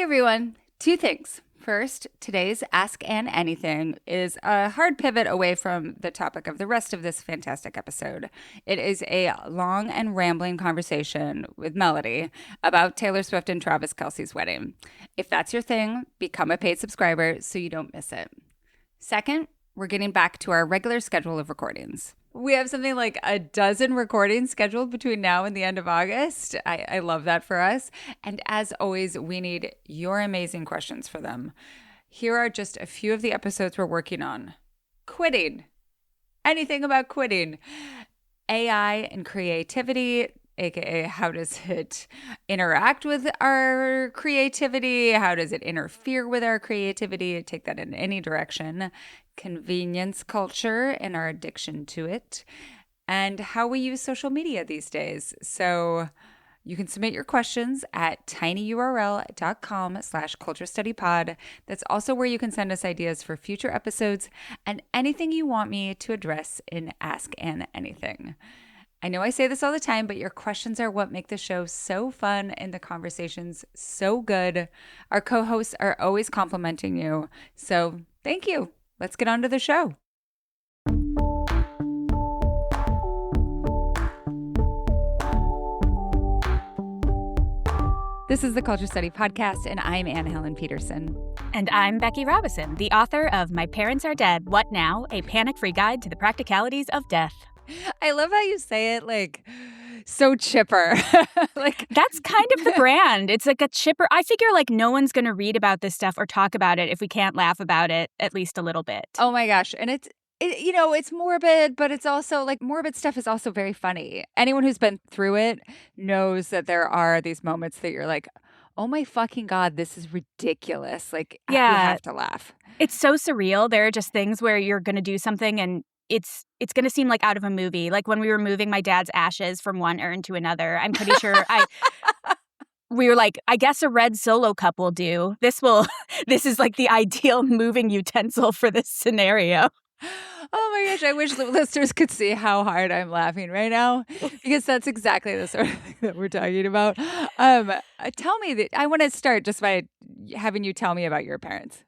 everyone. Two things. First, today's Ask Ann Anything is a hard pivot away from the topic of the rest of this fantastic episode. It is a long and rambling conversation with Melody about Taylor Swift and Travis Kelce's wedding. If that's your thing, become a paid subscriber so you don't miss it. Second, we're getting back to our regular schedule of recordings. We have something like a dozen recordings scheduled between now and the end of August. I love that for us. And as always, we need your amazing questions for them. Here are just a few of the episodes we're working on. Quitting. Anything about quitting. AI and creativity, aka how does it interact with our creativity? How does it interfere with our creativity? Take that in any direction. Convenience culture and our addiction to it, and how we use social media these days. So you can submit your questions at tinyurl.com/culturestudypod. That's also where you can send us ideas for future episodes and anything you want me to address in Ask Ann Anything. I know I say this all the time, but your questions are what make the show so fun and the conversations so good. Our co-hosts are always complimenting you. So thank you. Let's get on to the show. This is the Culture Study Podcast, and I'm Anne Helen Peterson. And I'm Becky Robison, the author of My Parents Are Dead, What Now? A Panic-Free Guide to the Practicalities of Death. I love how you say it, like, so chipper. Like that's kind of the brand. It's like a chipper. I figure like no one's going to read about this stuff or talk about it if we can't laugh about it at least a little bit. Oh my gosh. And it's morbid, but it's also like morbid stuff is also very funny. Anyone who's been through it knows that there are these moments that you're like, oh my fucking God, this is ridiculous. Like, you have to laugh. It's so surreal. There are just things where you're going to do something and it's going to seem like out of a movie. Like when we were moving my dad's ashes from one urn to another, I'm pretty sure we were like, I guess a red Solo cup will do. This is like the ideal moving utensil for this scenario. Oh my gosh, I wish the listeners could see how hard I'm laughing right now, because that's exactly the sort of thing that we're talking about. Tell me that I want to start just by having you tell me about your parents.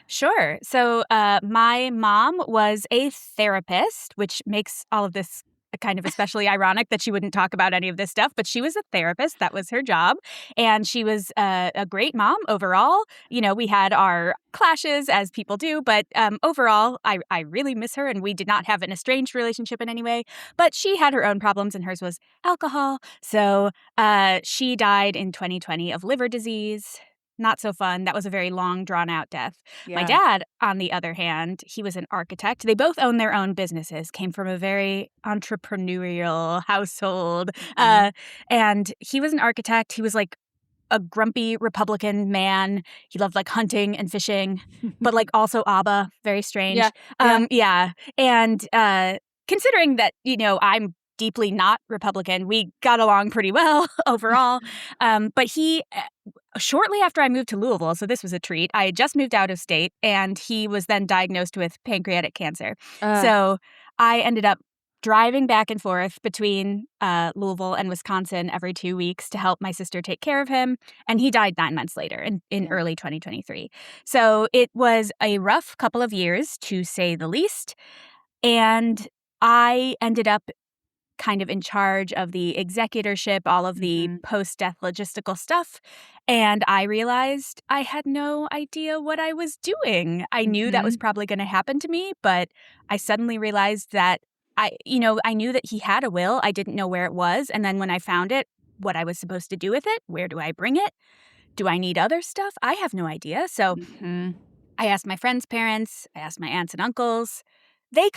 Sure. So my mom was a therapist, which makes all of this kind of especially ironic that she wouldn't talk about any of this stuff, but she was a therapist. That was her job. And she was a great mom overall. You know, we had our clashes as people do, but overall, I really miss her, and we did not have an estranged relationship in any way, but she had her own problems and hers was alcohol. So she died in 2020 of liver disease. Not so fun. That was a very long, drawn-out death. Yeah. My dad, on the other hand, he was an architect. They both owned their own businesses, came from a very entrepreneurial household. Mm-hmm. And he was an architect. He was like a grumpy Republican man. He loved like hunting and fishing, but like also ABBA, very strange. Yeah. And considering that, you know, I'm deeply not Republican, we got along pretty well overall. But he, shortly after I moved to Louisville, so this was a treat, I had just moved out of state, and he was then diagnosed with pancreatic cancer. So I ended up driving back and forth between Louisville and Wisconsin every 2 weeks to help my sister take care of him. And he died 9 months later in early 2023. So it was a rough couple of years, to say the least. And I ended up kind of in charge of the executorship, all of the post-death logistical stuff. And I realized I had no idea what I was doing. I knew that was probably going to happen to me, but I suddenly realized that I knew that he had a will. I didn't know where it was. And then when I found it, what I was supposed to do with it, where do I bring it? Do I need other stuff? I have no idea. So I asked my friends' parents, I asked my aunts and uncles. They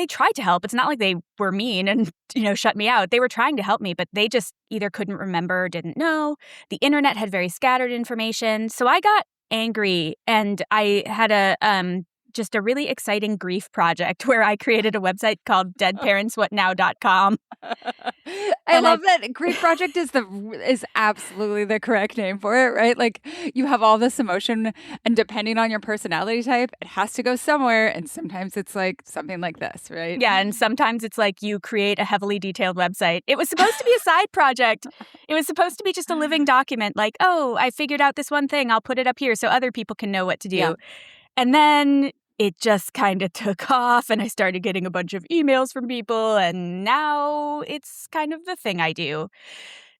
tried to help. It's not like they were mean and, shut me out. They were trying to help me, but they just either couldn't remember or didn't know. The internet had very scattered information. So I got angry, and I had a just a really exciting grief project where I created a website called deadparentswhatnow.com. I love that Grief Project is absolutely the correct name for it, right? Like you have all this emotion, and depending on your personality type, it has to go somewhere. And sometimes it's like something like this, right? Yeah, and sometimes it's like you create a heavily detailed website. It was supposed to be a side project. It was supposed to be just a living document, like, oh, I figured out this one thing. I'll put it up here so other people can know what to do. Yeah. And then it just kind of took off, and I started getting a bunch of emails from people, and now it's kind of the thing I do.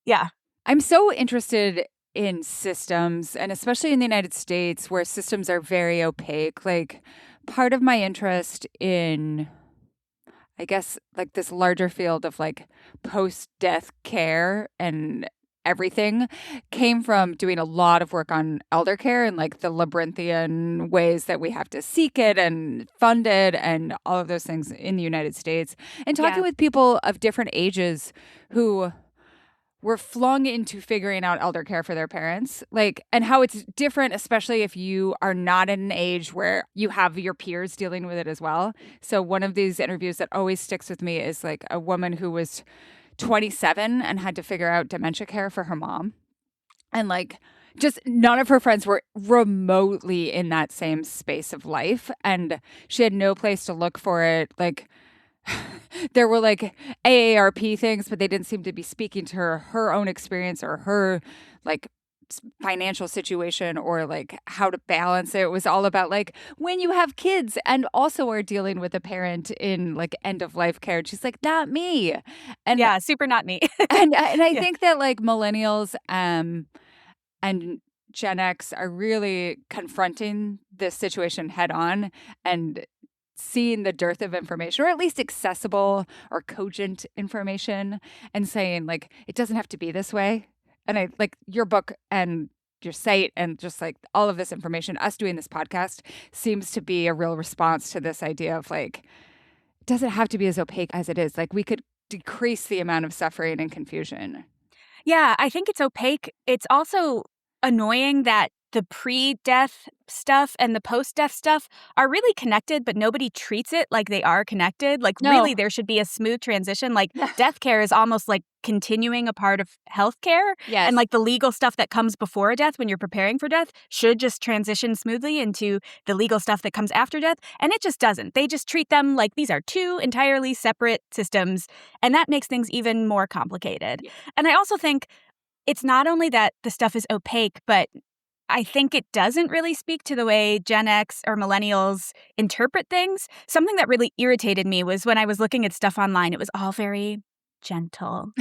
Yeah. I'm so interested in systems, and especially in the United States where systems are very opaque. Like part of my interest in, I guess, like this larger field of like post-death care and everything came from doing a lot of work on elder care and like the labyrinthian ways that we have to seek it and fund it and all of those things in the United States, and talking with people of different ages who were flung into figuring out elder care for their parents, like, and how it's different, especially if you are not at an age where you have your peers dealing with it as well. So one of these interviews that always sticks with me is like a woman who was 27 and had to figure out dementia care for her mom. And like, just none of her friends were remotely in that same space of life. And she had no place to look for it. Like, there were like AARP things, but they didn't seem to be speaking to her own experience or her like financial situation or like how to balance it. It was all about like when you have kids and also are dealing with a parent in like end of life care. And she's like, not me. And yeah, super not me. and I think that like millennials and Gen X are really confronting this situation head on and seeing the dearth of information, or at least accessible or cogent information, and saying like it doesn't have to be this way. And I like your book and your site and just like all of this information, us doing this podcast seems to be a real response to this idea of like, it doesn't have to be as opaque as it is. Like we could decrease the amount of suffering and confusion. Yeah, I think it's opaque. It's also annoying that the pre-death stuff and the post-death stuff are really connected, but nobody treats it like they are connected. Like, really, there should be a smooth transition. Like, death care is almost like continuing a part of healthcare. Yes. And like the legal stuff that comes before a death when you're preparing for death should just transition smoothly into the legal stuff that comes after death. And it just doesn't. They just treat them like these are two entirely separate systems. And that makes things even more complicated. Yeah. And I also think it's not only that the stuff is opaque, but I think it doesn't really speak to the way Gen X or millennials interpret things. Something that really irritated me was when I was looking at stuff online, it was all very gentle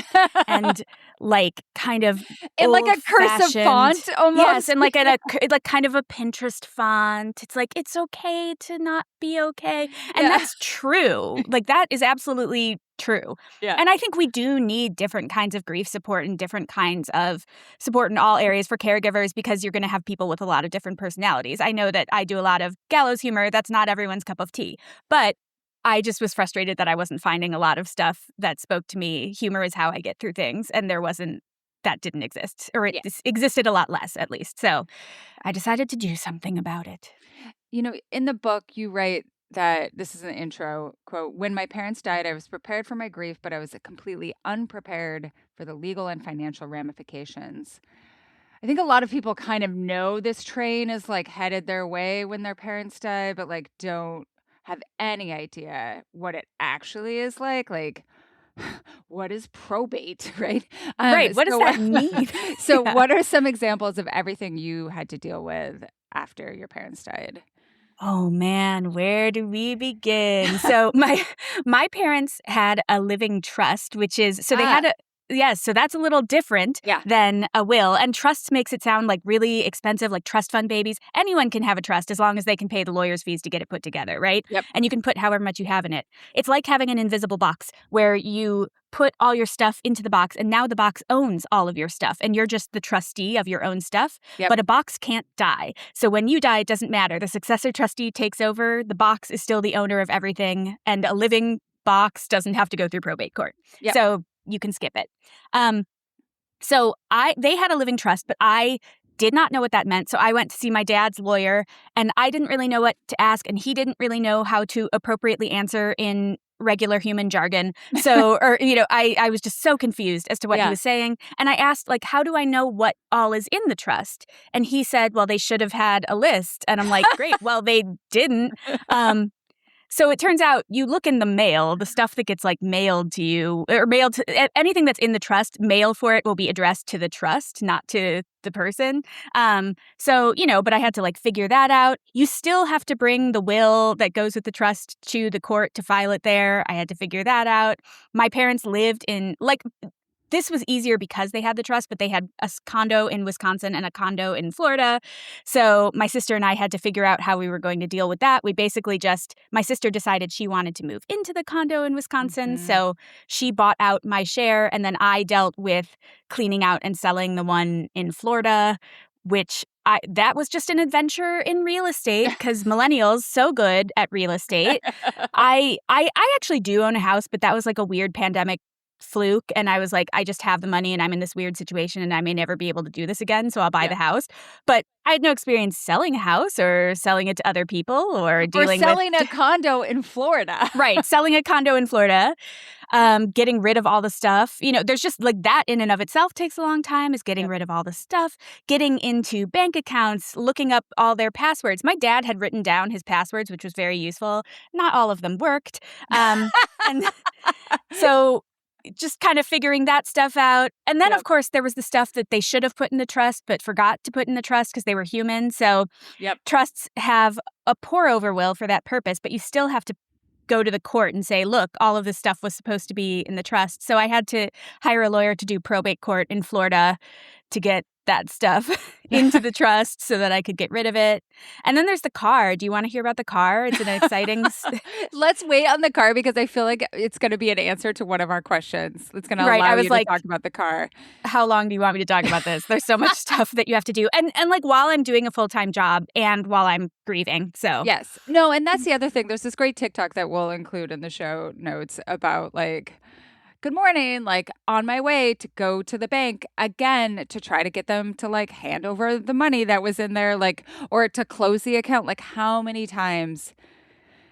and like kind of in like a cursive font almost. Yes, and like at a like kind of a Pinterest font. It's like it's okay to not be okay. And that's true. Like that is absolutely true. Yeah. And I think we do need different kinds of grief support and different kinds of support in all areas for caregivers because you're going to have people with a lot of different personalities. I know that I do a lot of gallows humor. That's not everyone's cup of tea. But I just was frustrated that I wasn't finding a lot of stuff that spoke to me. Humor is how I get through things. And that didn't exist, or it existed a lot less, at least. So I decided to do something about it. You know, in the book, you write that, this is an intro quote, "When my parents died, I was prepared for my grief, but I was completely unprepared for the legal and financial ramifications." I think a lot of people kind of know this train is like headed their way when their parents die, but like don't have any idea what it actually is like. Like, what is probate, right? Right. What does that mean? So what are some examples of everything you had to deal with after your parents died? Oh man, where do we begin? So my parents had a living trust, which is so they had a yes, so that's a little different than a will. And trust makes it sound like really expensive, like trust fund babies. Anyone can have a trust as long as they can pay the lawyer's fees to get it put together, right? Yep. And you can put however much you have in it. It's like having an invisible box where you put all your stuff into the box and now the box owns all of your stuff and you're just the trustee of your own stuff. Yep. But a box can't die. So when you die, it doesn't matter. The successor trustee takes over. The box is still the owner of everything. And a living box doesn't have to go through probate court. Yep. So you can skip it. So they had a living trust, but I did not know what that meant. So I went to see my dad's lawyer, and I didn't really know what to ask, and he didn't really know how to appropriately answer in regular human jargon. So, I was just so confused as to what he was saying. And I asked, like, how do I know what all is in the trust? And he said, well, they should have had a list. And I'm like, great. Well, they didn't. So it turns out you look in the mail, the stuff that gets like mailed to you or mailed to anything that's in the trust, mail for it will be addressed to the trust, not to the person. But I had to like figure that out. You still have to bring the will that goes with the trust to the court to file it there. I had to figure that out. My parents lived in this was easier because they had the trust, but they had a condo in Wisconsin and a condo in Florida. So my sister and I had to figure out how we were going to deal with that. We basically my sister decided she wanted to move into the condo in Wisconsin. Mm-hmm. So she bought out my share, and then I dealt with cleaning out and selling the one in Florida, which that was just an adventure in real estate because millennials so good at real estate. I actually do own a house, but that was like a weird pandemic fluke, and I was like, I just have the money and I'm in this weird situation and I may never be able to do this again, so I'll buy the house. But I had no experience selling a house or selling it to other people or selling a condo in Florida. Right, selling a condo in Florida, getting rid of all the stuff. There's just like that in and of itself takes a long time, is getting rid of all the stuff, getting into bank accounts, looking up all their passwords. My dad had written down his passwords, which was very useful. Not all of them worked. And so just kind of figuring that stuff out. And then, of course, there was the stuff that they should have put in the trust but forgot to put in the trust because they were human. So trusts have a pour-over will for that purpose, but you still have to go to the court and say, look, all of this stuff was supposed to be in the trust. So I had to hire a lawyer to do probate court in Florida to get that stuff into the trust so that I could get rid of it. And then there's the car. Do you want to hear about the car? It's an exciting... Let's wait on the car because I feel like it's going to be an answer to one of our questions. It's going to allow you to talk about the car. How long do you want me to talk about this? There's so much stuff that you have to do. And like while I'm doing a full-time job and while I'm grieving. So yes. No, and that's the other thing. There's this great TikTok that we'll include in the show notes about like, good morning, like on my way to go to the bank again to try to get them to like hand over the money that was in there, like, or to close the account. Like how many times,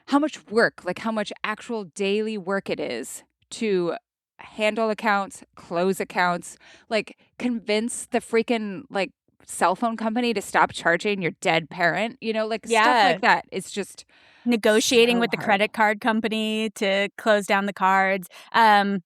how much work, like how much actual daily work it is to handle accounts, close accounts, like convince the freaking like cell phone company to stop charging your dead parent, stuff like that. It's just negotiating with the credit card company to close down the cards. I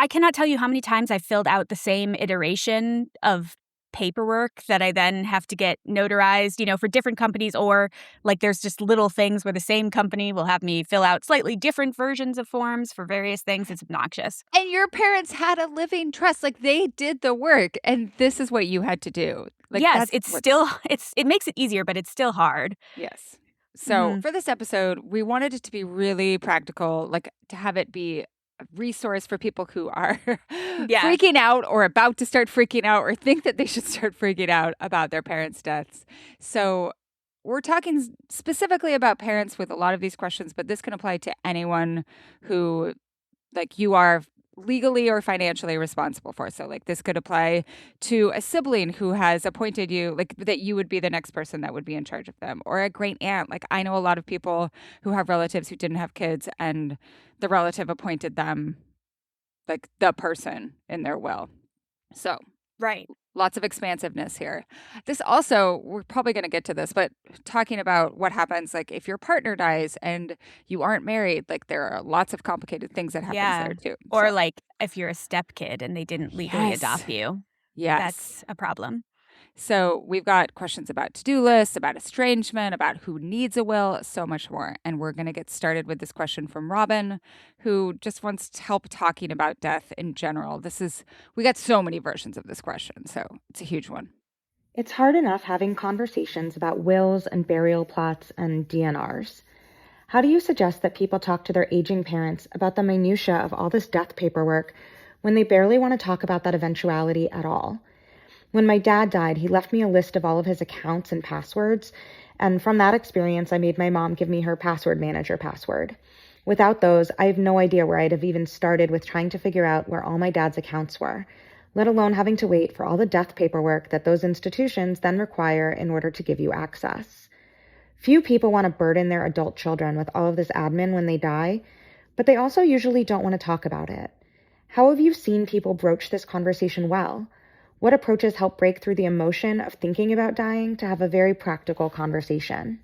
cannot tell you how many times I filled out the same iteration of paperwork that I then have to get notarized, for different companies, or like there's just little things where the same company will have me fill out slightly different versions of forms for various things. It's obnoxious. And your parents had a living trust. Like they did the work and this is what you had to do. Like, yes, it makes it easier, but it's still hard. Yes. So for this episode, we wanted it to be really practical, like to have it be a resource for people who are freaking out or about to start freaking out or think that they should start freaking out about their parents' deaths. So we're talking specifically about parents with a lot of these questions, but this can apply to anyone who like you are legally or financially responsible for. So like this could apply to a sibling who has appointed you, like that you would be the next person that would be in charge of them, or a great aunt. Like I know a lot of people who have relatives who didn't have kids and the relative appointed them like the person in their will. So right. Lots of expansiveness here. This also, we're probably going to get to this, but talking about what happens, like if your partner dies and you aren't married, like there are lots of complicated things that happens there too. Or like if you're a stepkid and they didn't legally adopt you. Yes. That's a problem. So we've got questions about to-do lists, about estrangement, about who needs a will, so much more. And we're going to get started with this question from Robin, who just wants help talking about death in general. We got so many versions of this question, so it's a huge one. It's hard enough having conversations about wills and burial plots and DNRs. How do you suggest that people talk to their aging parents about the minutiae of all this death paperwork when they barely want to talk about that eventuality at all? When my dad died, he left me a list of all of his accounts and passwords, and from that experience, I made my mom give me her password manager password. Without those, I have no idea where I'd have even started with trying to figure out where all my dad's accounts were, let alone having to wait for all the death paperwork that those institutions then require in order to give you access. Few people want to burden their adult children with all of this admin when they die, but they also usually don't want to talk about it. How have you seen people broach this conversation well? What approaches help break through the emotion of thinking about dying to have a very practical conversation?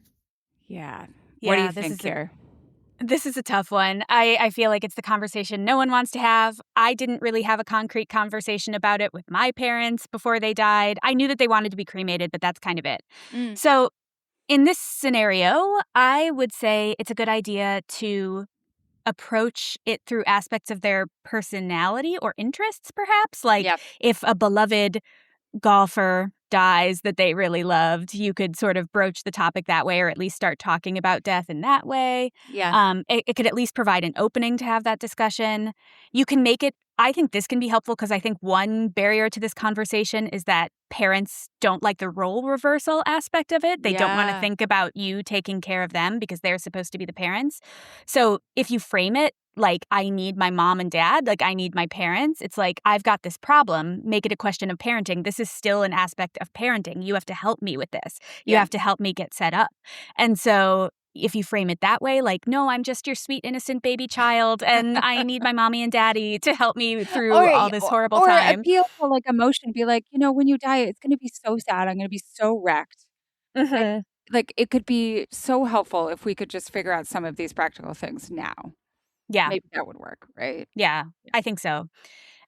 Yeah. What do you this think, is Kier? This is a tough one. I feel like it's the conversation no one wants to have. I didn't really have a concrete conversation about it with my parents before they died. I knew that they wanted to be cremated, but that's kind of it. So in this scenario, I would say it's a good idea to approach it through aspects of their personality or interests, perhaps. Like Yep. if a beloved golfer dies that they really loved, you could sort of broach the topic that way, or at least start talking about death in that way. Yeah. It could at least provide an opening to have that discussion. You can make it, I think this can be helpful because I think one barrier to this conversation is that parents don't like the role reversal aspect of it. They don't want to think about you taking care of them because they're supposed to be the parents. So if you frame it like, I need my mom and dad, like I need my parents, it's like, I've got this problem, make it a question of parenting. This is still an aspect of parenting. You have to help me with this. You have to help me get set up. And so if you frame it that way, like, no, I'm just your sweet, innocent baby child, and I need my mommy and daddy to help me through all this horrible time. Or appeal to like emotion. Be like, when you die, it's going to be so sad. I'm going to be so wrecked. Mm-hmm. Like, it could be so helpful if we could just figure out some of these practical things now. Yeah. Maybe that would work, right? Yeah, I think so.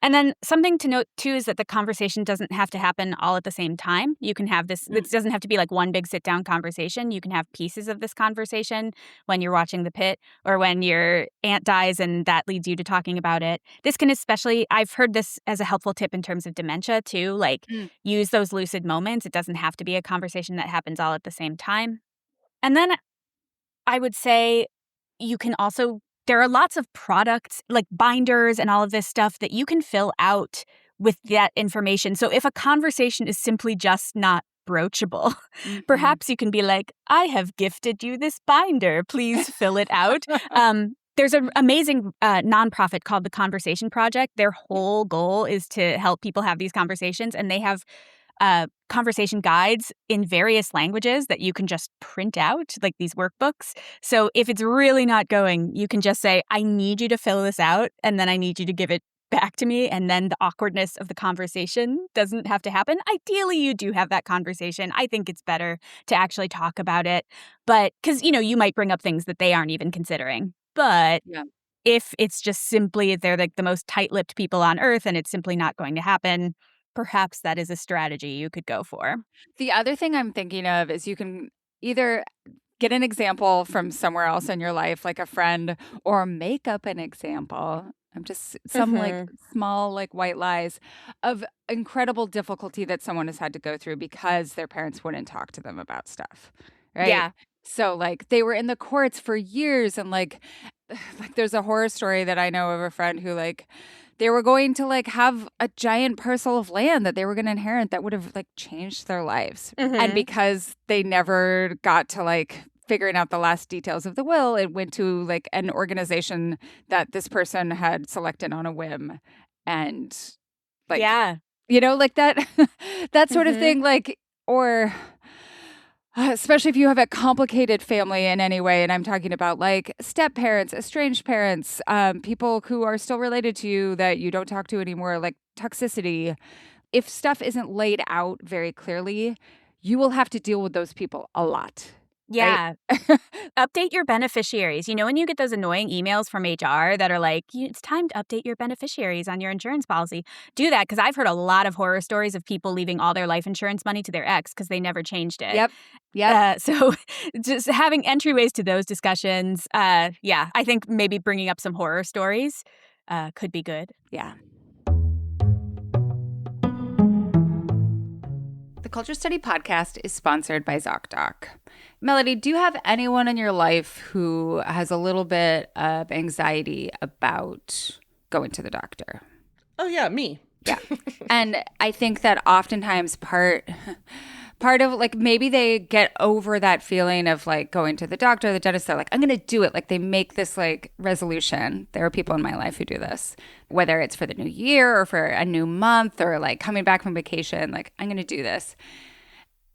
And then something to note, too, is that the conversation doesn't have to happen all at the same time. You can have this, it doesn't have to be like one big sit-down conversation. You can have pieces of this conversation when you're watching The Pit or when your aunt dies and that leads you to talking about it. This can especially, I've heard this as a helpful tip in terms of dementia, too. Like, use those lucid moments. It doesn't have to be a conversation that happens all at the same time. And then I would say you can also, there are lots of products like binders and all of this stuff that you can fill out with that information. So if a conversation is simply just not broachable, perhaps you can be like, I have gifted you this binder. Please fill it out. There's an amazing nonprofit called the Conversation Project. Their whole goal is to help people have these conversations, and they have conversation guides in various languages that you can just print out, like these workbooks. So if it's really not going, you can just say, I need you to fill this out, and then I need you to give it back to me, and then the awkwardness of the conversation doesn't have to happen. Ideally, you do have that conversation. I think it's better to actually talk about it, but because, you might bring up things that they aren't even considering. But if it's just simply they're like the most tight-lipped people on earth and it's simply not going to happen, perhaps that is a strategy you could go for. The other thing I'm thinking of is you can either get an example from somewhere else in your life, like a friend, or make up an example. I'm just some like small like white lies of incredible difficulty that someone has had to go through because their parents wouldn't talk to them about stuff. Right. Yeah. So like they were in the courts for years and like there's a horror story that I know of a friend who like they were going to like have a giant parcel of land that they were going to inherit that would have like changed their lives. And because they never got to like figuring out the last details of the will, it went to like an organization that this person had selected on a whim. And like, like that, that sort of thing, like, or especially if you have a complicated family in any way. And I'm talking about like step parents, estranged parents, people who are still related to you that you don't talk to anymore, like toxicity. If stuff isn't laid out very clearly, you will have to deal with those people a lot. Yeah. Right? Update your beneficiaries. When you get those annoying emails from HR that are like, it's time to update your beneficiaries on your insurance policy. Do that, because I've heard a lot of horror stories of people leaving all their life insurance money to their ex because they never changed it. Yep. So just having entryways to those discussions, I think maybe bringing up some horror stories could be good. Yeah. The Culture Study podcast is sponsored by ZocDoc. Melody, do you have anyone in your life who has a little bit of anxiety about going to the doctor? Oh, yeah, me. Yeah. And I think that oftentimes part part of like maybe they get over that feeling of like going to the doctor, the dentist. They're like, I'm going to do it. Like they make this like resolution. There are people in my life who do this, whether it's for the new year or for a new month or like coming back from vacation. Like, I'm going to do this.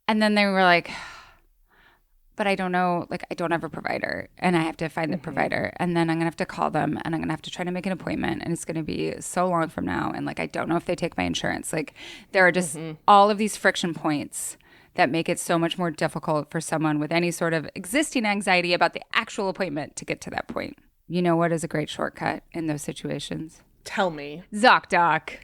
And then they were like, but I don't know, like I don't have a provider and I have to find the provider. And then I'm going to have to call them and I'm going to have to try to make an appointment. And it's going to be so long from now. And like, I don't know if they take my insurance. Like there are just all of these friction points that make it so much more difficult for someone with any sort of existing anxiety about the actual appointment to get to that point. You know what is a great shortcut in those situations? Tell me. ZocDoc.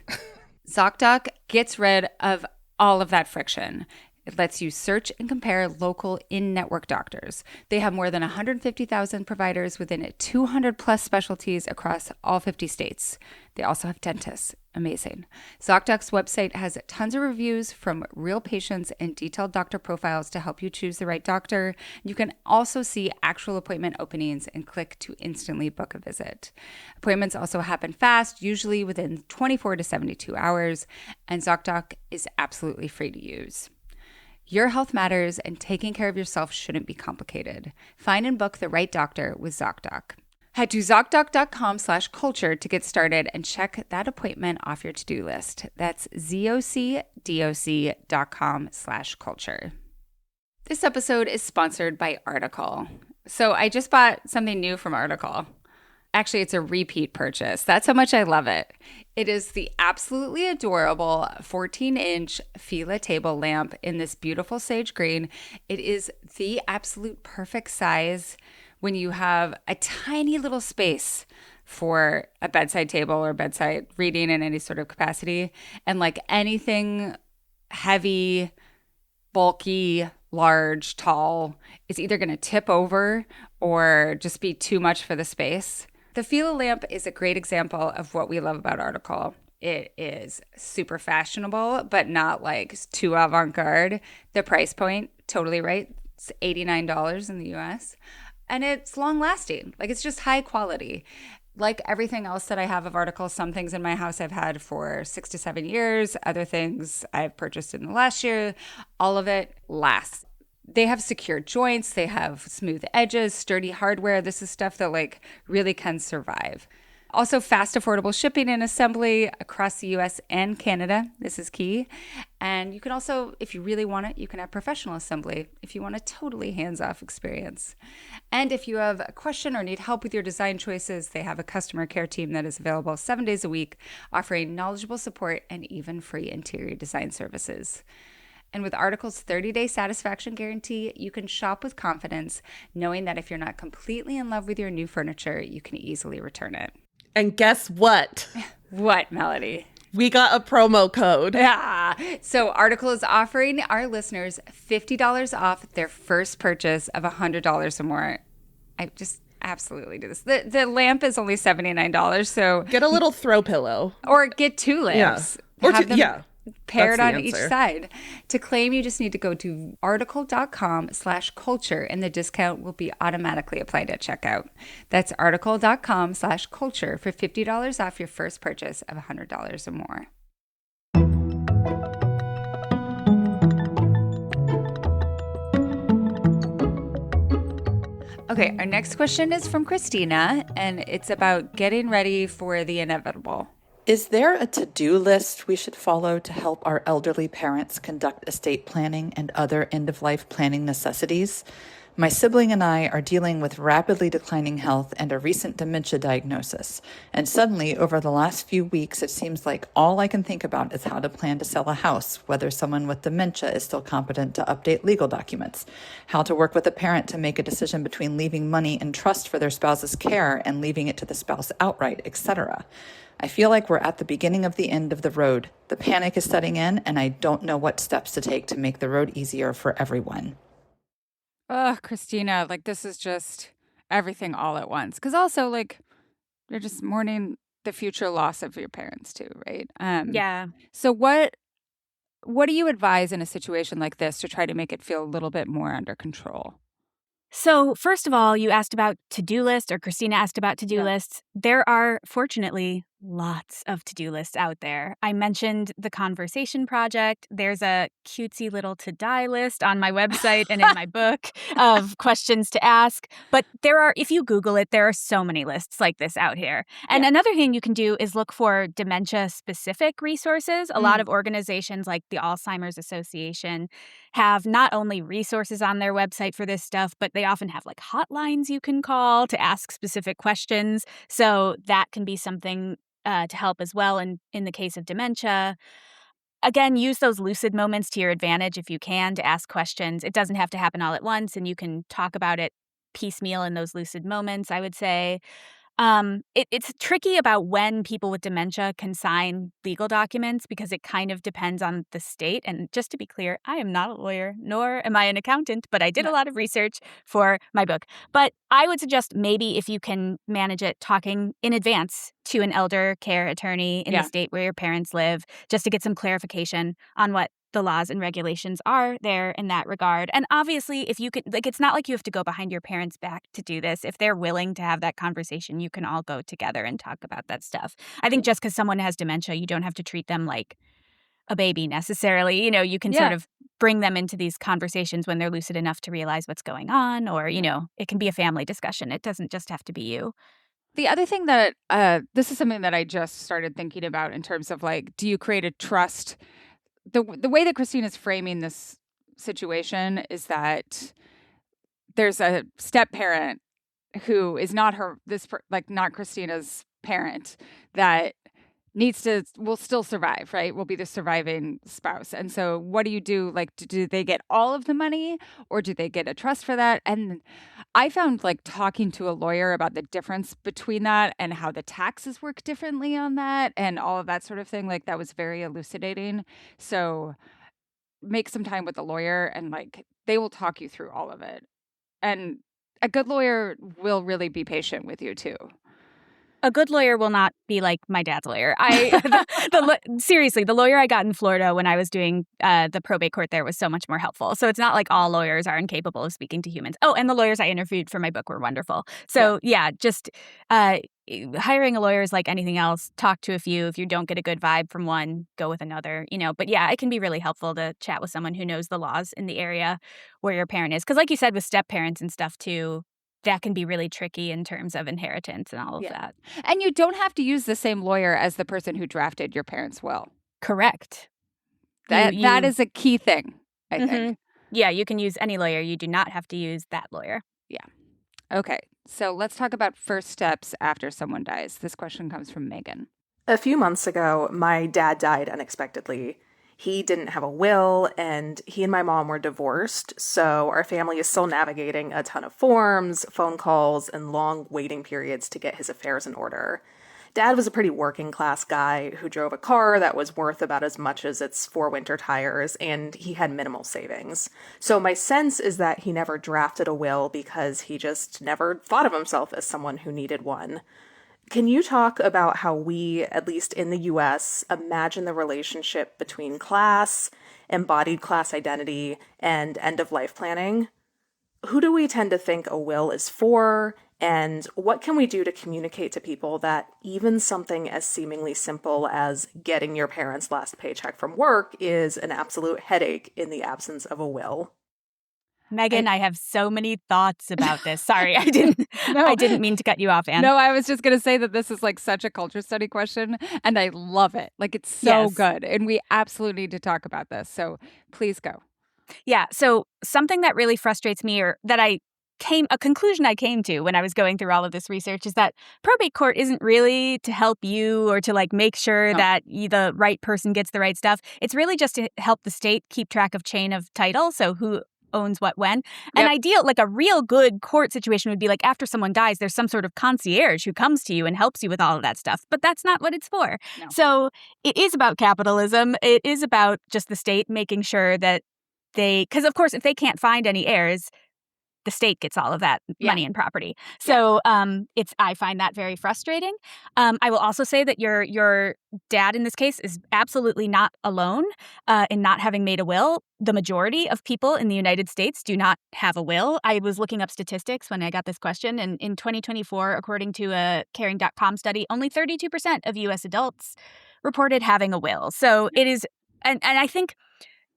ZocDoc gets rid of all of that friction. It lets you search and compare local in-network doctors. They have more than 150,000 providers within 200 plus specialties across all 50 states. They also have dentists. Amazing. ZocDoc's website has tons of reviews from real patients and detailed doctor profiles to help you choose the right doctor. You can also see actual appointment openings and click to instantly book a visit. Appointments also happen fast, usually within 24 to 72 hours, and ZocDoc is absolutely free to use. Your health matters, and taking care of yourself shouldn't be complicated. Find and book the right doctor with ZocDoc. Head to ZocDoc.com/culture to get started and check that appointment off your to-do list. That's ZocDoc.com/culture. This episode is sponsored by Article. So I just bought something new from Article. Actually, it's a repeat purchase. That's how much I love it. It is the absolutely adorable 14-inch Fila table lamp in this beautiful sage green. It is the absolute perfect size when you have a tiny little space for a bedside table or bedside reading in any sort of capacity. And like anything heavy, bulky, large, tall is either going to tip over or just be too much for the space. The Fila lamp is a great example of what we love about Article. It is super fashionable, but not like too avant-garde. The price point, totally right. It's $89 in the US. And it's long-lasting. Like it's just high quality. Like everything else that I have of Article, some things in my house I've had for 6 to 7 years. Other things I've purchased in the last year. All of it lasts. They have secure joints, they have smooth edges, sturdy hardware. This is stuff that like really can survive. Also fast, affordable shipping and assembly across the US and Canada. This is key. And you can also, if you really want it, you can have professional assembly if you want a totally hands-off experience. And if you have a question or need help with your design choices, they have a customer care team that is available 7 days a week, offering knowledgeable support and even free interior design services. And with Article's 30-day satisfaction guarantee, you can shop with confidence, knowing that if you're not completely in love with your new furniture, you can easily return it. And guess what? What, Melody? We got a promo code. Yeah. So Article is offering our listeners $50 off their first purchase of $100 or more. I just absolutely do this. The lamp is only $79, so Get a little throw pillow. or get 2 lamps. Yeah. Or Have them yeah. paired That's on the each answer. side. To claim, you just need to go to article.com/culture and the discount will be automatically applied at checkout. That's article.com/culture for $50 off your first purchase of $100 or more. Okay, our next question is from Christina, and it's about getting ready for the inevitable. Is there a to-do list we should follow to help our elderly parents conduct estate planning and other end-of-life planning necessities? My sibling and I are dealing with rapidly declining health and a recent dementia diagnosis. And suddenly, over the last few weeks, it seems like all I can think about is how to plan to sell a house, whether someone with dementia is still competent to update legal documents, how to work with a parent to make a decision between leaving money in trust for their spouse's care and leaving it to the spouse outright, etc. I feel like we're at the beginning of the end of the road. The panic is setting in, and I don't know what steps to take to make the road easier for everyone. Oh, Christina, like this is just everything all at once. Because also, like, you're just mourning the future loss of your parents too, right? Yeah. So what do you advise in a situation like this to try to make it feel a little bit more under control? So first of all, you asked about to-do lists, or Christina asked about to-do Yeah. lists. There are, fortunately, lots of to-do lists out there. I mentioned the Conversation Project. There's a cutesy little to-die list on my website and in my book of questions to ask. But if you Google it, there are so many lists like this out here. And another thing you can do is look for dementia-specific resources. A lot of organizations like the Alzheimer's Association have not only resources on their website for this stuff, but they often have like hotlines you can call to ask specific questions. So that can be something to help as well in the case of dementia. Again, use those lucid moments to your advantage if you can to ask questions. It doesn't have to happen all at once, and you can talk about it piecemeal in those lucid moments, I would say. It's tricky about when people with dementia can sign legal documents because it kind of depends on the state. And just to be clear, I am not a lawyer, nor am I an accountant, but I did a lot of research for my book. But I would suggest maybe if you can manage it, talking in advance to an elder care attorney in the state where your parents live, just to get some clarification on what the laws and regulations are there in that regard. And obviously, if you could, like, it's not like you have to go behind your parents' back to do this. If they're willing to have that conversation, you can all go together and talk about that stuff. I think just because someone has dementia, you don't have to treat them like a baby necessarily. You can sort of bring them into these conversations when they're lucid enough to realize what's going on, or, it can be a family discussion. It doesn't just have to be you. The other thing that this is something that I just started thinking about in terms of like, do you create a trust? The way that Christine is framing this situation is that there's a step parent who is not not Christina's parent that will still survive, right? Will be the surviving spouse. And so what do you do? Like, do they get all of the money or do they get a trust for that? And I found like talking to a lawyer about the difference between that and how the taxes work differently on that and all of that sort of thing. Like that was very elucidating. So make some time with a lawyer and like they will talk you through all of it. And a good lawyer will really be patient with you too. A good lawyer will not be like my dad's lawyer. Seriously, the lawyer I got in Florida when I was doing the probate court there was so much more helpful. So it's not like all lawyers are incapable of speaking to humans. Oh, and the lawyers I interviewed for my book were wonderful. So just hiring a lawyer is like anything else. Talk to a few. If you don't get a good vibe from one, go with another. But it can be really helpful to chat with someone who knows the laws in the area where your parent is. Because like you said, with step parents and stuff too, that can be really tricky in terms of inheritance and all of that. And you don't have to use the same lawyer as the person who drafted your parents' will. Correct. That is a key thing, I think. Yeah, you can use any lawyer. You do not have to use that lawyer. Yeah. Okay, so let's talk about first steps after someone dies. This question comes from Megan. A few months ago, my dad died unexpectedly. He didn't have a will, and he and my mom were divorced, so our family is still navigating a ton of forms, phone calls, and long waiting periods to get his affairs in order. Dad was a pretty working-class guy who drove a car that was worth about as much as its 4 winter tires, and he had minimal savings. So my sense is that he never drafted a will because he just never thought of himself as someone who needed one. Can you talk about how we, at least in the U.S., imagine the relationship between class, embodied class identity, and end-of-life planning? Who do we tend to think a will is for, and what can we do to communicate to people that even something as seemingly simple as getting your parents' last paycheck from work is an absolute headache in the absence of a will? Megan, I have so many thoughts about this. Sorry, I didn't mean to cut you off, Anne. No, I was just going to say that this is like such a culture study question, and I love it. Like, it's so good, and we absolutely need to talk about this. So please go. Yeah, so something that really frustrates me, or that a conclusion I came to when I was going through all of this research, is that probate court isn't really to help you or to like make sure that the right person gets the right stuff. It's really just to help the state keep track of chain of title. So who owns what when. An ideal, like a real good court situation would be like after someone dies, there's some sort of concierge who comes to you and helps you with all of that stuff. But that's not what it's for. No. So it is about capitalism. It is about just the state making sure that because of course, if they can't find any heirs, the state gets all of that money and property. So I find that very frustrating. I will also say that your dad in this case is absolutely not alone in not having made a will. The majority of people in the United States do not have a will. I was looking up statistics when I got this question, and in 2024, according to a caring.com study, only 32% of U.S. adults reported having a will. So it is, and I think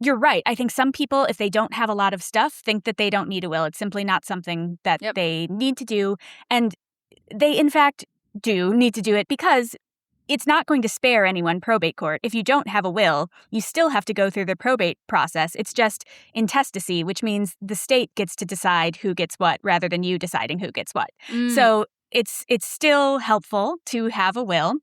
you're right. I think some people, if they don't have a lot of stuff, think that they don't need a will. It's simply not something that they need to do. And they, in fact, do need to do it because it's not going to spare anyone probate court. If you don't have a will, you still have to go through the probate process. It's just intestacy, which means the state gets to decide who gets what rather than you deciding who gets what. So it's still helpful to have a will.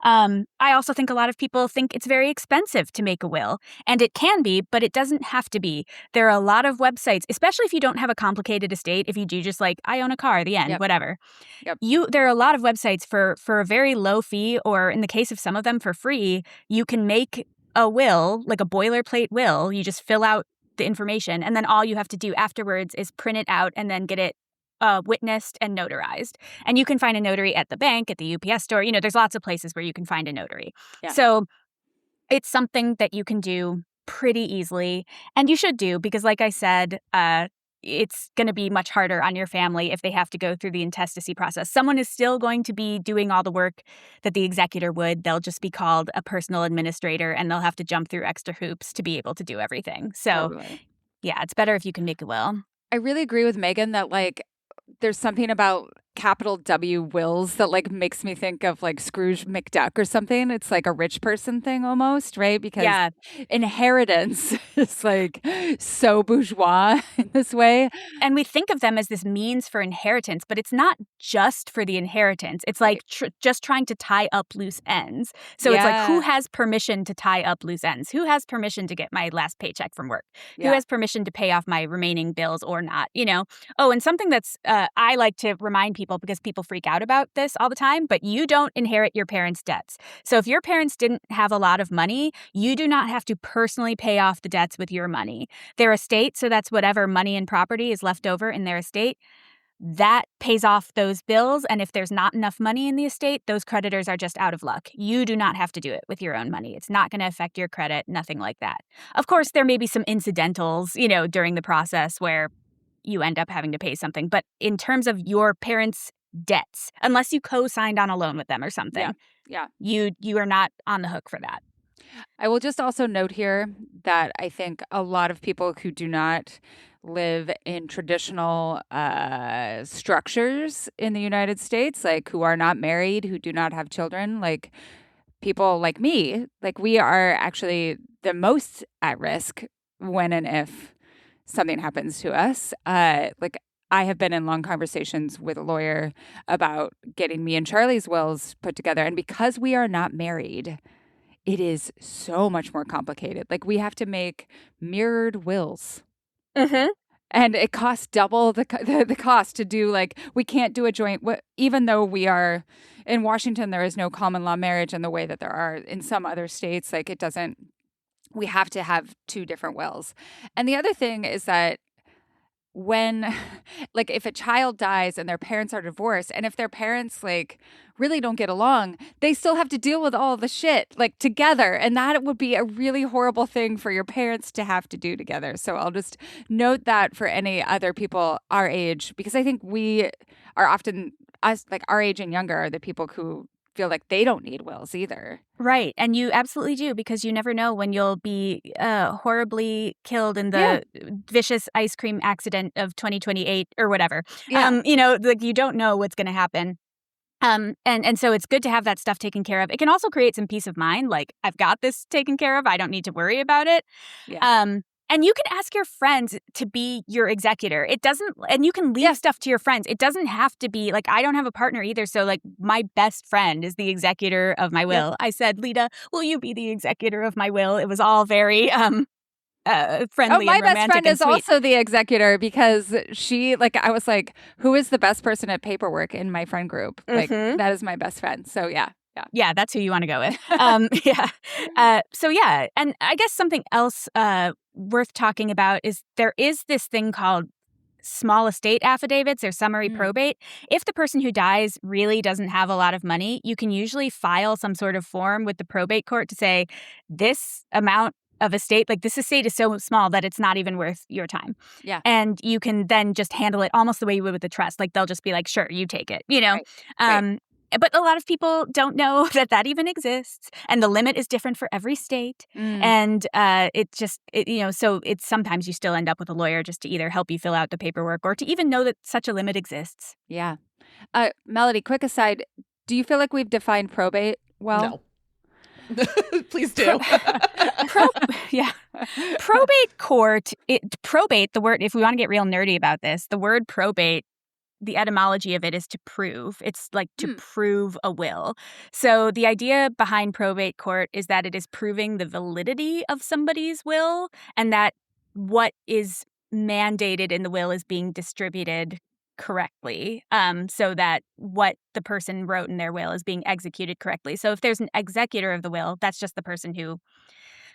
I also think a lot of people think it's very expensive to make a will, and it can be, but it doesn't have to be. There are a lot of websites, especially if you don't have a complicated estate, if you do just like, I own a car, the end, whatever. There are a lot of websites for a very low fee, or in the case of some of them for free, you can make a will, like a boilerplate will. You just fill out the information, and then all you have to do afterwards is print it out and then get it witnessed and notarized. And you can find a notary at the bank, at the UPS store. There's lots of places where you can find a notary. So it's something that you can do pretty easily, and you should do, because like I said, it's going to be much harder on your family if they have to go through the intestacy process. Someone is still going to be doing all the work that the executor would. They'll just be called a personal administrator, and they'll have to jump through extra hoops to be able to do everything. So it's better if you can make a will. I really agree with Megan that there's something about capital W wills that makes me think of Scrooge McDuck or something. It's like a rich person thing almost, right? Because inheritance is so bourgeois in this way. And we think of them as this means for inheritance, but it's not just for the inheritance. It's just trying to tie up loose ends. So it's who has permission to tie up loose ends? Who has permission to get my last paycheck from work? Who has permission to pay off my remaining bills or not? Oh, and something that's I like to remind people, because people freak out about this all the time, but you don't inherit your parents' debts. So if your parents didn't have a lot of money, you do not have to personally pay off the debts with your money. Their estate, so that's whatever money and property is left over in their estate, that pays off those bills. And if there's not enough money in the estate, those creditors are just out of luck. You do not have to do it with your own money. It's not going to affect your credit, nothing like that. Of course, there may be some incidentals, during the process where you end up having to pay something. But in terms of your parents' debts, unless you co-signed on a loan with them or something, you are not on the hook for that. I will just also note here that I think a lot of people who do not live in traditional structures in the United States, who are not married, who do not have children, people like me, we are actually the most at risk when and if something happens to us. I have been in long conversations with a lawyer about getting me and Charlie's wills put together. And because we are not married, it is so much more complicated. We have to make mirrored wills. Mm-hmm. And it costs double the cost to do, we can't do a joint, even though we are, in Washington, there is no common law marriage in the way that there are in some other states. It doesn't, we have to have two different wills. And the other thing is that when, if a child dies and their parents are divorced, and if their parents, really don't get along, they still have to deal with all the shit, together. And that would be a really horrible thing for your parents to have to do together. So I'll just note that for any other people our age, because I think we are often, us, our age and younger, are the people who feel like they don't need wills either. Right. And you absolutely do, because you never know when you'll be horribly killed in the vicious ice cream accident of 2028 or whatever. Yeah. You don't know what's going to happen. And so it's good to have that stuff taken care of. It can also create some peace of mind. I've got this taken care of. I don't need to worry about it. Yeah. And you can ask your friends to be your executor. It doesn't, and you can leave stuff to your friends. It doesn't have to be I don't have a partner either. So my best friend is the executor of my will. Yep. I said, Lita, will you be the executor of my will? It was all very friendly and romantic. My best friend is sweet. Also the executor, because she, I was who is the best person at paperwork in my friend group? That is my best friend. So yeah. Yeah, that's who you want to go with. And I guess something else worth talking about is there is this thing called small estate affidavits or summary probate, if the person who dies really doesn't have a lot of money, you can usually file some sort of form with the probate court to say, this amount of estate, like this estate is so small that it's not even worth your time. Yeah. And you can then just handle it almost the way you would with the trust. Like they'll just be like, sure, you take it, you know? Right. But a lot of people don't know that even exists. And the limit is different for every state. And so it's sometimes you still end up with a lawyer just to either help you fill out the paperwork or to even know that such a limit exists. Yeah. Melody, quick aside, do you feel like we've defined probate well? No. Please do. Probate court, probate, the word, if we want to get real nerdy about this, the word probate, the etymology of it is to prove. It's like to prove a will. So the idea behind probate court is that it is proving the validity of somebody's will and that what is mandated in the will is being distributed correctly, so that what the person wrote in their will is being executed correctly. So if there's an executor of the will, that's just the person who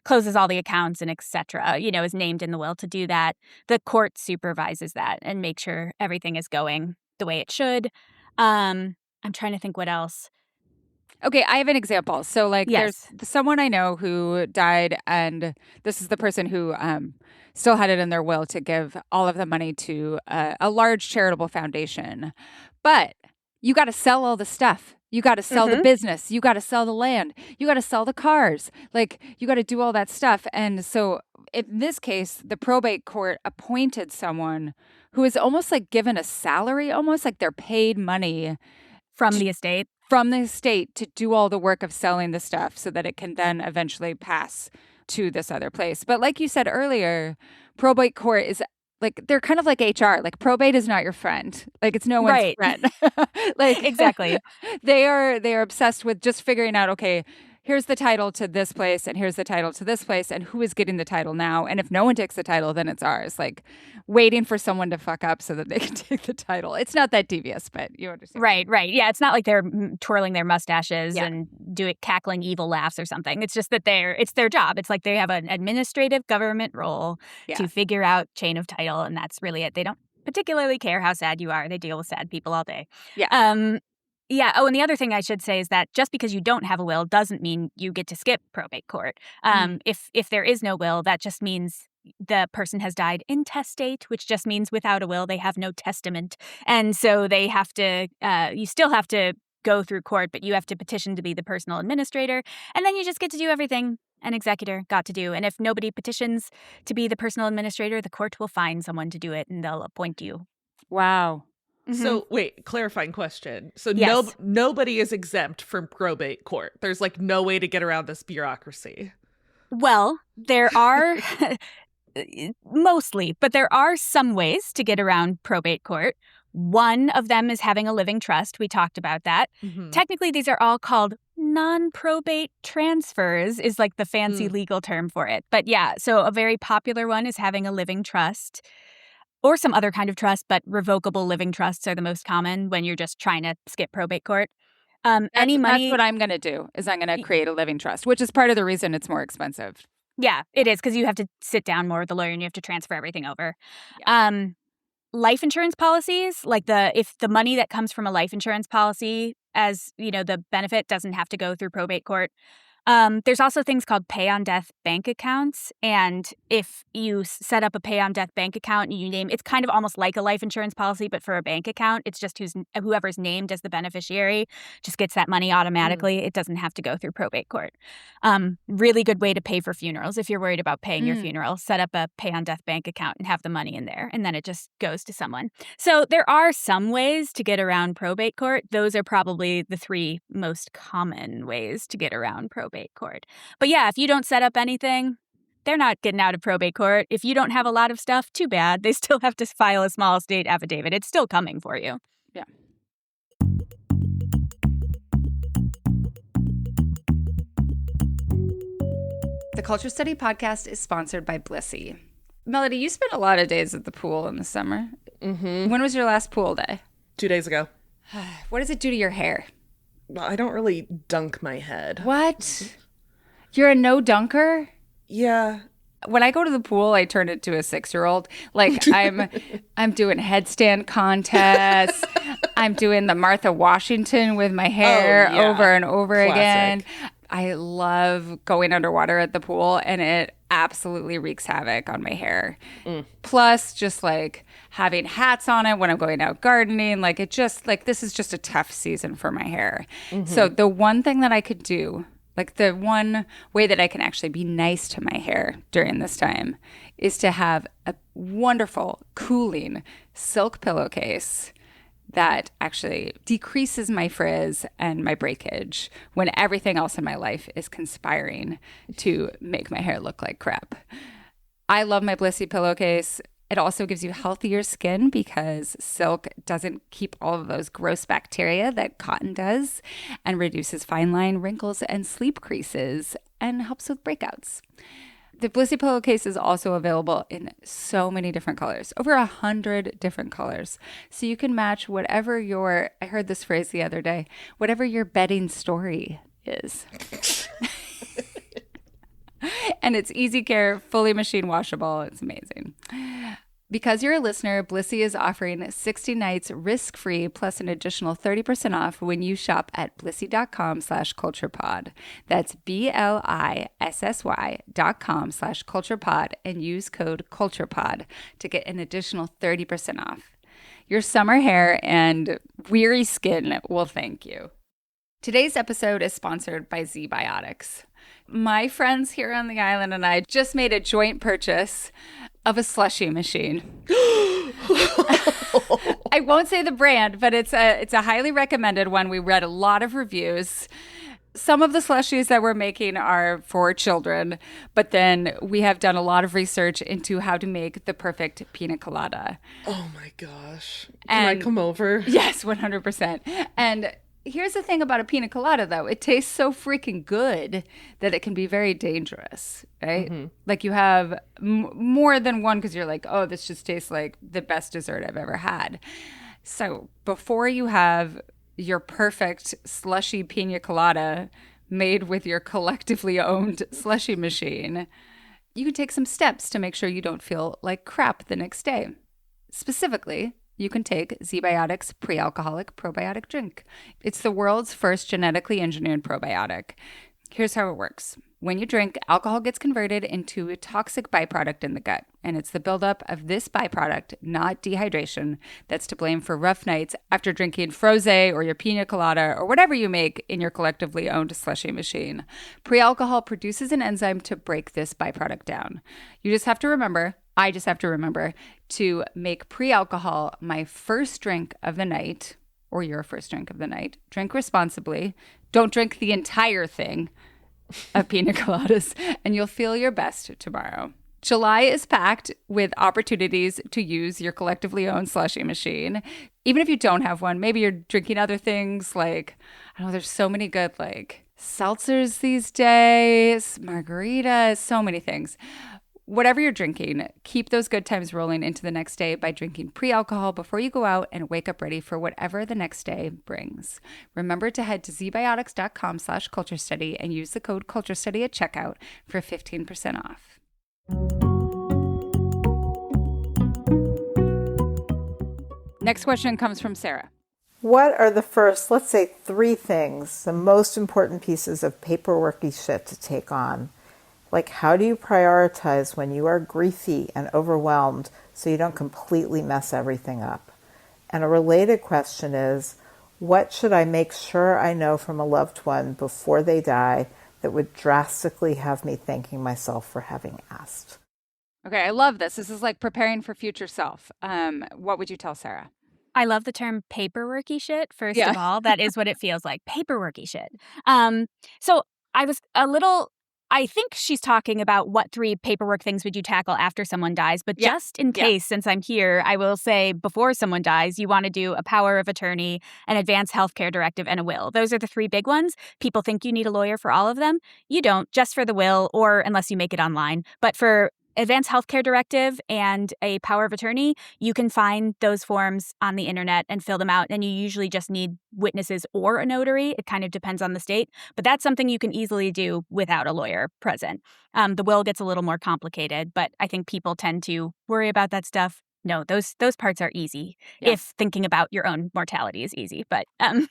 closes all the accounts and et cetera, is named in the will to do that. The court supervises that and makes sure everything is going the way it should. I'm trying to think what else. Okay, I have an example. So, there's someone I know who died, and this is the person who still had it in their will to give all of the money to a large charitable foundation. But you got to sell all the stuff. You got to sell the business. You got to sell the land. You got to sell the cars. You got to do all that stuff. And so in this case, the probate court appointed someone who is almost like given a salary, almost like they're paid money from the estate. From the estate to do all the work of selling the stuff so that it can then eventually pass to this other place. But like you said earlier, probate court is they're kind of like HR. Probate is not your friend. It's no one's friend. Exactly. They are obsessed with just figuring out, okay, here's the title to this place and here's the title to this place and who is getting the title now. And if no one takes the title, then it's ours. Waiting for someone to fuck up so that they can take the title. It's not that devious, but you understand. Right. Yeah, it's not like they're twirling their mustaches and cackling evil laughs or something. It's just that it's their job. It's like they have an administrative government role to figure out chain of title, and that's really it. They don't particularly care how sad you are. They deal with sad people all day. Yeah. Yeah. Oh, and the other thing I should say is that just because you don't have a will doesn't mean you get to skip probate court. If there is no will, that just means the person has died intestate, which just means without a will, they have no testament. And so they have to, you still have to go through court, but you have to petition to be the personal administrator. And then you just get to do everything an executor got to do. And if nobody petitions to be the personal administrator, the court will find someone to do it and they'll appoint you. Wow. So wait, clarifying question. So Yes. nobody is exempt from probate court. There's no way to get around this bureaucracy. Well, there are mostly, but there are some ways to get around probate court. One of them is having a living trust. We talked about that. Technically, these are all called non-probate transfers is the fancy legal term for it. But yeah, so a very popular one is having a living trust. Or some other kind of trust, but revocable living trusts are the most common when you're just trying to skip probate court. That's what I'm going to do, is I'm going to create a living trust, which is part of the reason it's more expensive. Yeah, it is, because you have to sit down more with the lawyer and you have to transfer everything over. Yeah. Life insurance policies, if the money that comes from a life insurance policy, as the benefit doesn't have to go through probate court. There's also things called pay-on-death bank accounts. And if you set up a pay-on-death bank account and you name, it's kind of almost like a life insurance policy, but for a bank account, it's just whoever's named as the beneficiary just gets that money automatically. It doesn't have to go through probate court. Really good way to pay for funerals. If you're worried about paying your funeral, set up a pay-on-death bank account and have the money in there, and then it just goes to someone. So there are some ways to get around probate court. Those are probably the three most common ways to get around probate court. But yeah, if you don't set up anything, they're not getting out of probate court. If you don't have a lot of stuff, too bad. They still have to file a small estate affidavit. It's still coming for you. Yeah. The Culture Study Podcast is sponsored by Blissy. Melody, you spent a lot of days at the pool in the summer. When was your last pool day? 2 days ago. What does it do to your hair? I don't really dunk my head. What? You're a no dunker? Yeah. When I go to the pool, I turn into a 6-year-old. Like I'm doing headstand contests. I'm doing the Martha Washington with my hair over and over again. I love going underwater at the pool, and it absolutely wreaks havoc on my hair. Plus, just like having hats on it when I'm going out gardening, like it just like this is just a tough season for my hair. So the one thing that I could do, like the one way that I can actually be nice to my hair during this time, is to have a wonderful, cooling silk pillowcase that actually decreases my frizz and my breakage when everything else in my life is conspiring to make my hair look like crap. I love my Blissy pillowcase. It also gives you healthier skin because silk doesn't keep all of those gross bacteria that cotton does, and reduces fine line, wrinkles, and sleep creases, and helps with breakouts. The Blissy pillowcase is also available in so many different colors, over 100 different colors. So you can match whatever your, I heard this phrase the other day, whatever your bedding story is. And it's easy care, fully machine washable. It's amazing. Because you're a listener, Blissy is offering 60 nights risk-free plus an additional 30% off when you shop at blissy.com/culturepod. That's BLISSY.com/culturepod and use code culturepod to get an additional 30% off. Your summer hair and weary skin will thank you. Today's episode is sponsored by ZBiotics. My friends here on the island and I just made a joint purchase of a slushie machine. I won't say the brand, but it's a highly recommended one. We read a lot of reviews. Some of the slushies that we're making are for children, but then we have done a lot of research into how to make the perfect pina colada. Oh my gosh. Can I come over? Yes, 100%. And here's the thing about a pina colada, though. It tastes so freaking good that it can be very dangerous, right? Like you have more than one because you're like, oh, this just tastes like the best dessert I've ever had. So before you have your perfect slushy pina colada made with your collectively owned slushy machine, you can take some steps to make sure you don't feel like crap the next day. Specifically, you can take ZBiotics pre-alcoholic probiotic drink. It's the world's first genetically engineered probiotic. Here's how it works. When you drink, alcohol gets converted into a toxic byproduct in the gut, and it's the buildup of this byproduct, not dehydration, that's to blame for rough nights after drinking frosé or your pina colada or whatever you make in your collectively owned slushy machine. Pre-alcohol produces an enzyme to break this byproduct down. You just have to remember, I just have to remember to make pre-alcohol my first drink of the night, or your first drink of the night. Drink responsibly. Don't drink the entire thing of pina coladas, and you'll feel your best tomorrow. July is packed with opportunities to use your collectively owned slushy machine. Even if you don't have one, maybe you're drinking other things like, I know there's so many good like seltzers these days, margaritas, so many things. Whatever you're drinking, keep those good times rolling into the next day by drinking pre-alcohol before you go out and wake up ready for whatever the next day brings. Remember to head to zbiotics.com/culturestudy and use the code culturestudy at checkout for 15% off. Next question comes from Sarah. What are the first, let's say, 3 things, the most important pieces of paperworky shit to take on? Like, how do you prioritize when you are griefy and overwhelmed so you don't completely mess everything up? And a related question is, what should I make sure I know from a loved one before they die that would drastically have me thanking myself for having asked? Okay, I love this. This is like preparing for future self. What would you tell Sarah? I love the term paperworky shit, first of all. That is what it feels like, paperworky shit. So I was a little... I think she's talking about what 3 paperwork things would you tackle after someone dies. But just in case, since I'm here, I will say before someone dies, you want to do a power of attorney, an advance healthcare directive, and a will. Those are the 3 big ones. People think you need a lawyer for all of them. You don't, just for the will, or unless you make it online. But for advanced healthcare directive and a power of attorney, you can find those forms on the internet and fill them out. And you usually just need witnesses or a notary. It kind of depends on the state. But that's something you can easily do without a lawyer present. The will gets a little more complicated, but I think people tend to worry about that stuff. No, those parts are easy if thinking about your own mortality is easy. But and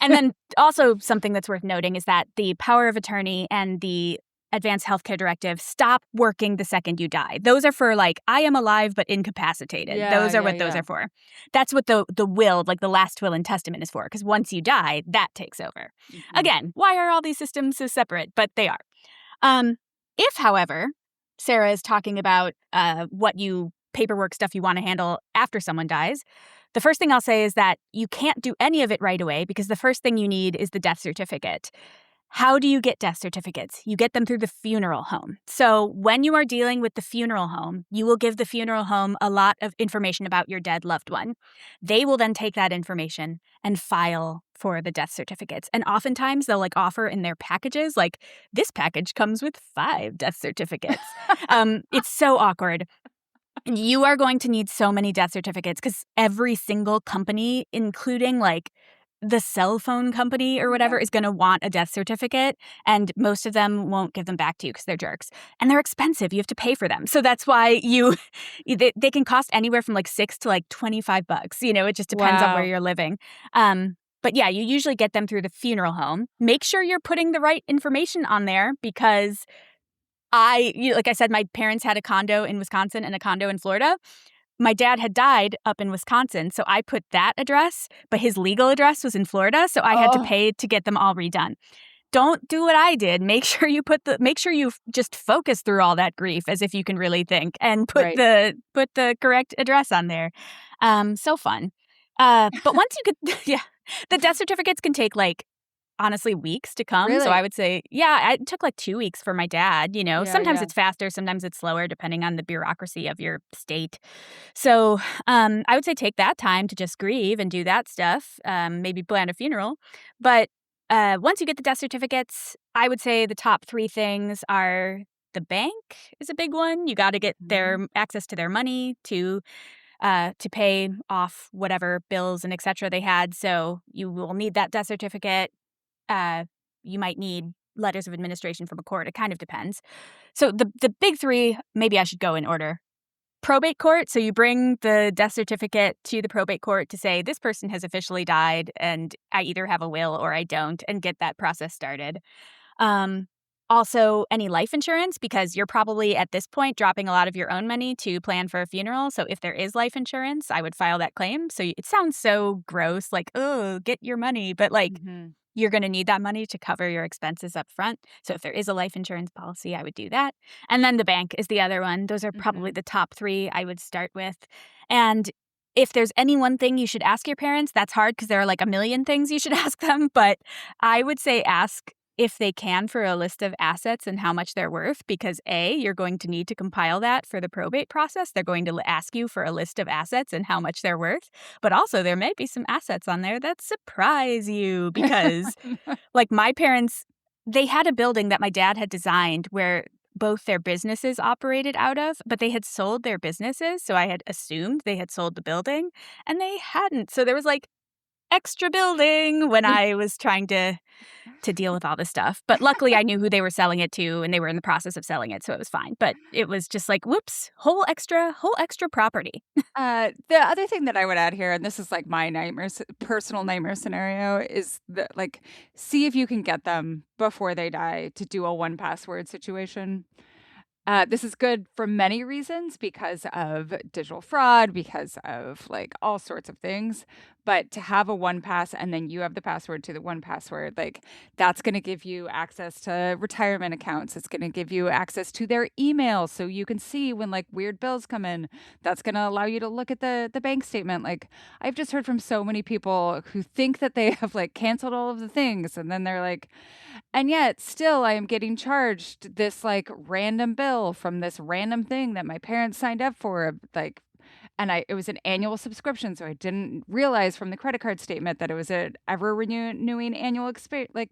then also something that's worth noting is that the power of attorney and the advanced healthcare directive stop working the second you die. Those are for like, I am alive but incapacitated. Those are what those are for. That's what the will, like the last will and testament is for, because once you die, that takes over. Again, why are all these systems so separate? But they are. If, however, Sarah is talking about paperwork stuff you want to handle after someone dies, the first thing I'll say is that you can't do any of it right away because the first thing you need is the death certificate. How do you get death certificates? You get them through the funeral home. So when you are dealing with the funeral home, you will give the funeral home a lot of information about your dead loved one. They will then take that information and file for the death certificates. And oftentimes they'll like offer in their packages, like this package comes with 5 death certificates. It's so awkward. You are going to need so many death certificates because every single company, including like the cell phone company or whatever, is going to want a death certificate, and most of them won't give them back to you because they're jerks. And they're expensive. You have to pay for them. So that's why they can cost anywhere from like $6 to like $25. It just depends on where you're living. But yeah, you usually get them through the funeral home. Make sure you're putting the right information on there because like I said, my parents had a condo in Wisconsin and a condo in Florida. My dad had died up in Wisconsin, so I put that address, but his legal address was in Florida, so I had to pay to get them all redone. Don't do what I did. Make sure you just focus through all that grief as if you can really think and put the correct address on there. So fun. But once you get the death certificates can take like honestly weeks to come. Really? So I would say, it took like 2 weeks for my dad, sometimes it's faster, sometimes it's slower, depending on the bureaucracy of your state. So I would say take that time to just grieve and do that stuff, maybe plan a funeral. But once you get the death certificates, I would say the top 3 things are the bank is a big one. You got to get their access to their money to pay off whatever bills and et cetera they had. So you will need that death certificate. You might need letters of administration from a court. It kind of depends. So the big 3, maybe I should go in order. Probate court. So you bring the death certificate to the probate court to say, this person has officially died and I either have a will or I don't, and get that process started. Also, any life insurance, because you're probably at this point dropping a lot of your own money to plan for a funeral. So if there is life insurance, I would file that claim. So it sounds so gross, like, oh, get your money. But like, you're going to need that money to cover your expenses up front. So if there is a life insurance policy, I would do that. And then the bank is the other one. Those are probably the top 3 I would start with. And if there's any one thing you should ask your parents, that's hard because there are like a million things you should ask them. But I would say ask if they can for a list of assets and how much they're worth, because A, you're going to need to compile that for the probate process. They're going to ask you for a list of assets and how much they're worth. But also there may be some assets on there that surprise you because like my parents, they had a building that my dad had designed where both their businesses operated out of, but they had sold their businesses. So I had assumed they had sold the building and they hadn't. So there was like extra building when I was trying to deal with all this stuff. But luckily I knew who they were selling it to and they were in the process of selling it, so it was fine. But it was just like, whoops, whole extra property. The other thing that I would add here, and this is like my personal nightmare scenario, is that like see if you can get them before they die to do a 1Password situation. This is good for many reasons because of digital fraud, because of like all sorts of things. But to have a 1Pass and then you have the password to the 1Password, like that's going to give you access to retirement accounts. It's going to give you access to their emails so you can see when like weird bills come in. That's going to allow you to look at the bank statement. Like I've just heard from so many people who think that they have like canceled all of the things and then they're like, and yet still I am getting charged this like random bill from this random thing that my parents signed up for, like and it was an annual subscription, so I didn't realize from the credit card statement that it was an ever renewing annual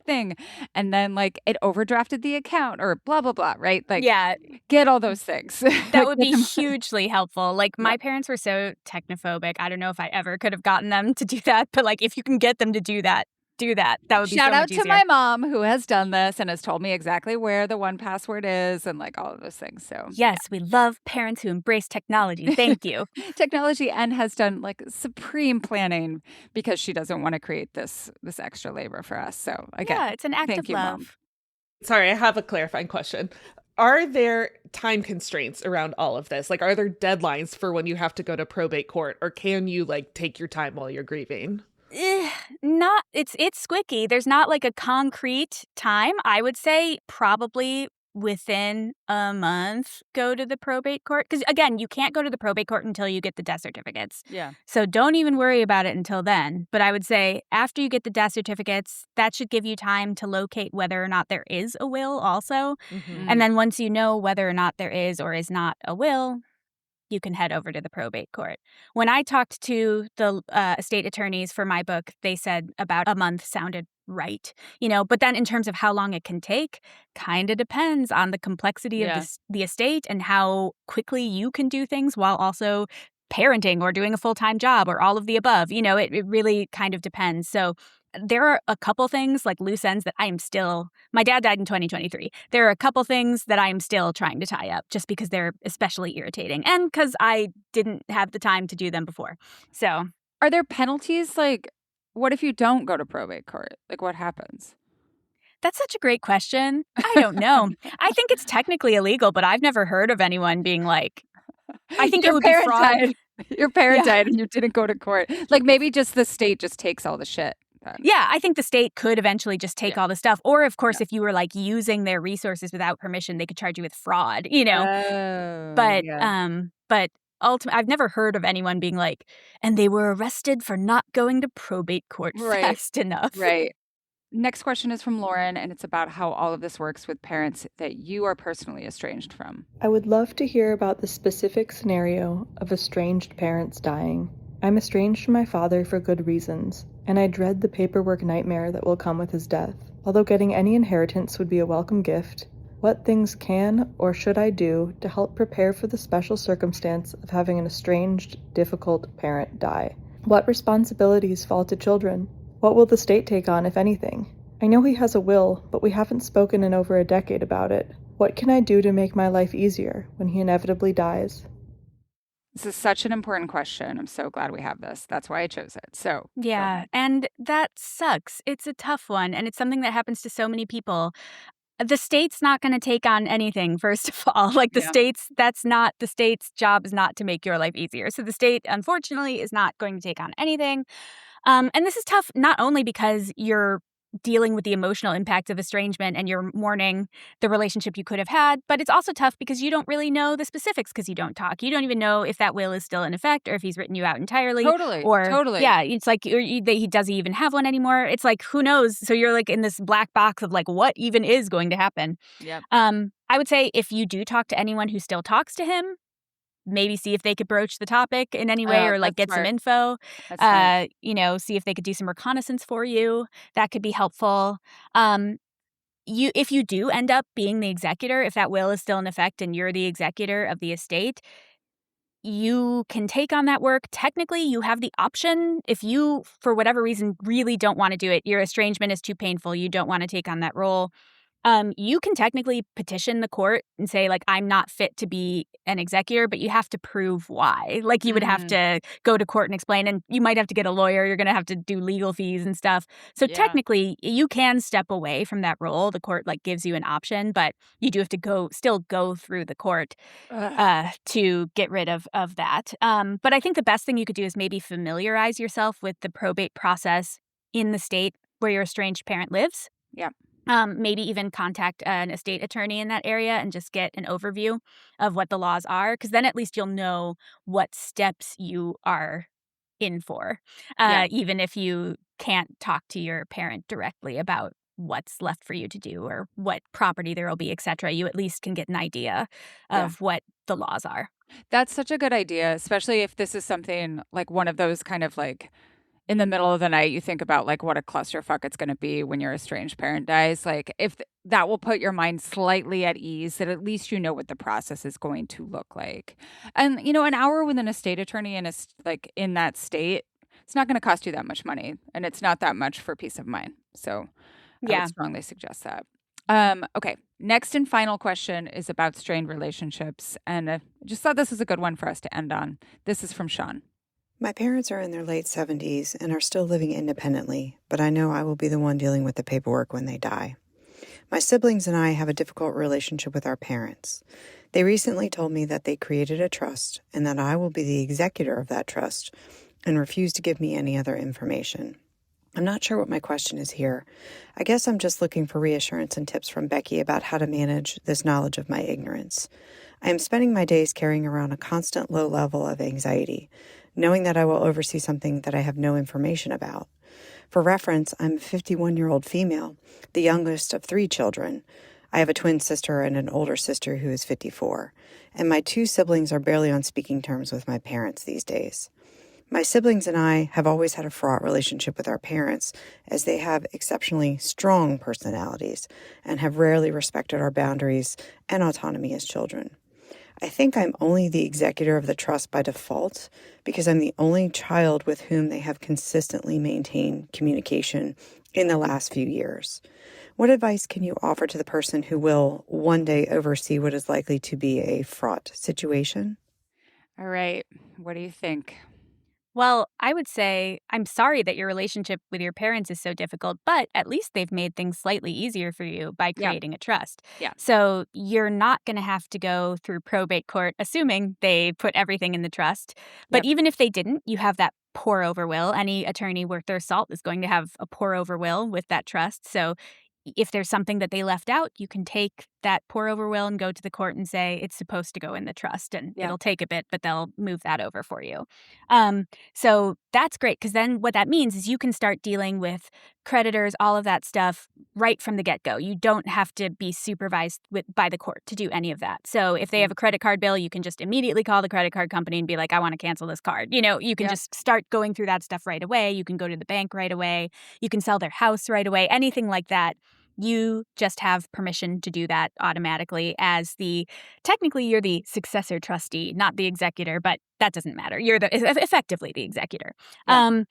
thing, and then like it overdrafted the account or blah blah blah, right? Like, Yeah, get all those things. that would Get be them- hugely helpful. Like, my parents were so technophobic. I don't know if I ever could have gotten them to do that, but like, if you can get them to do that. That would be Shout so out much to easier. my mom who has done this and has told me exactly where the 1Password is and like all of those things. So Yes, we love parents who embrace technology. Thank you. technology, and has done like supreme planning because she doesn't want to create this extra labor for us. So again, Yeah, it's an act thank of you, love. Mom. Sorry, I have a clarifying question. Are there time constraints around all of this? Like, are there deadlines for when you have to go to probate court, or can you like take your time while you're grieving? Not it's squicky. There's not like a concrete time. I would say probably within a month go to the probate court, because again, you can't go to the probate court until you get the death certificates. Yeah. So don't even worry about it until then. But I would say after you get the death certificates, that should give you time to locate whether or not there is a will also. Mm-hmm. And then once you know whether or not there is or is not a will, you can head over to the probate court. When I talked to the estate attorneys for my book, they said about a month sounded right. But then in terms of how long it can take, kind of depends on the complexity of the estate and how quickly you can do things while also parenting or doing a full-time job or all of the above. It really kind of depends. So there are a couple things like loose ends that my dad died in 2023. There are a couple things that I am still trying to tie up just because they're especially irritating and because I didn't have the time to do them before. So are there penalties? Like, what if you don't go to probate court? Like, what happens? That's such a great question. I don't know. I think it's technically illegal, but I've never heard of anyone being like, I think it would be fraud. Your parent died and you didn't go to court. Like, maybe just the state just takes all the shit. Yeah, I think the state could eventually just take all the stuff. Or, of course, if you were like using their resources without permission, they could charge you with fraud, But ultimately, I've never heard of anyone being like, and they were arrested for not going to probate court fast enough. Right. Next question is from Lauren, and it's about how all of this works with parents that you are personally estranged from. I would love to hear about the specific scenario of estranged parents dying. I'm estranged from my father for good reasons, and I dread the paperwork nightmare that will come with his death. Although getting any inheritance would be a welcome gift, what things can or should I do to help prepare for the special circumstance of having an estranged, difficult parent die? What responsibilities fall to children? What will the state take on, if anything? I know he has a will, but we haven't spoken in over a decade about it. What can I do to make my life easier when he inevitably dies? This is such an important question. I'm so glad we have this. That's why I chose it. So yeah, and that sucks. It's a tough one, and it's something that happens to so many people. The state's not going to take on anything, first of all. Like the state's job is not to make your life easier. So the state, unfortunately, is not going to take on anything. And this is tough not only because you're dealing with the emotional impact of estrangement and you're mourning the relationship you could have had, but it's also tough because you don't really know the specifics because you don't talk. You don't even know if that will is still in effect or if he's written you out entirely. Totally. Yeah, it's like does he even have one anymore? It's like, who knows? So you're like in this black box of like, what even is going to happen? Yep. I would say if you do talk to anyone who still talks to him, maybe see if they could broach the topic in any way or like get some info. See if they could do some reconnaissance for you. That could be helpful. If you do end up being the executor, if that will is still in effect and you're the executor of the estate, you can take on that work. Technically, you have the option if you, for whatever reason, really don't want to do it. Your estrangement is too painful. You don't want to take on that role. You can technically petition the court and say, like, I'm not fit to be an executor, but you have to prove why. Like, you would have to go to court and explain, and you might have to get a lawyer. You're going to have to do legal fees and stuff. So technically, you can step away from that role. The court, like, gives you an option, but you do have to still go through the court to get rid of that. But I think the best thing you could do is maybe familiarize yourself with the probate process in the state where your estranged parent lives. Yeah. Maybe even contact an estate attorney in that area and just get an overview of what the laws are, because then at least you'll know what steps you are in for, even if you can't talk to your parent directly about what's left for you to do or what property there will be, etc. You at least can get an idea of what the laws are. That's such a good idea, especially if this is something like one of those kind of like in the middle of the night, you think about like what a clusterfuck it's going to be when your estranged parent dies. Like if that will put your mind slightly at ease, that at least you know what the process is going to look like. And an hour with an estate attorney like in that state, it's not going to cost you that much money, and it's not that much for peace of mind. So I Yeah. would strongly suggest that. Okay. Next and final question is about strained relationships. And I just thought this was a good one for us to end on. This is from Sean. My parents are in their late 70s and are still living independently, but I know I will be the one dealing with the paperwork when they die. My siblings and I have a difficult relationship with our parents. They recently told me that they created a trust and that I will be the executor of that trust and refuse to give me any other information. I'm not sure what my question is here. I guess I'm just looking for reassurance and tips from Becky about how to manage this knowledge of my ignorance. I am spending my days carrying around a constant low level of anxiety, knowing that I will oversee something that I have no information about. For reference, I'm a 51-year-old female, the youngest of 3 children. I have a twin sister and an older sister who is 54, and my 2 siblings are barely on speaking terms with my parents these days. My siblings and I have always had a fraught relationship with our parents, as they have exceptionally strong personalities and have rarely respected our boundaries and autonomy as children. I think I'm only the executor of the trust by default because I'm the only child with whom they have consistently maintained communication in the last few years. What advice can you offer to the person who will one day oversee what is likely to be a fraught situation? All right. What do you think? Well, I would say I'm sorry that your relationship with your parents is so difficult, but at least they've made things slightly easier for you by Yeah. creating a trust. Yeah. So you're not going to have to go through probate court, assuming they put everything in the trust. But Yep. even if they didn't, you have that pour over will. Any attorney worth their salt is going to have a pour over will with that trust. So if there's something that they left out, you can take that pour over will and go to the court and say it's supposed to go in the trust, and Yeah. it'll take a bit, but they'll move that over for you. So that's great, because then what that means is you can start dealing with creditors, all of that stuff right from the get-go. You don't have to be supervised by the court to do any of that. So if they have a credit card bill, you can just immediately call the credit card company and be like, I want to cancel this card. You can just start going through that stuff right away. You can go to the bank right away. You can sell their house right away. Anything like that. You just have permission to do that automatically technically you're the successor trustee, not the executor, but that doesn't matter. You're effectively the executor. Yeah.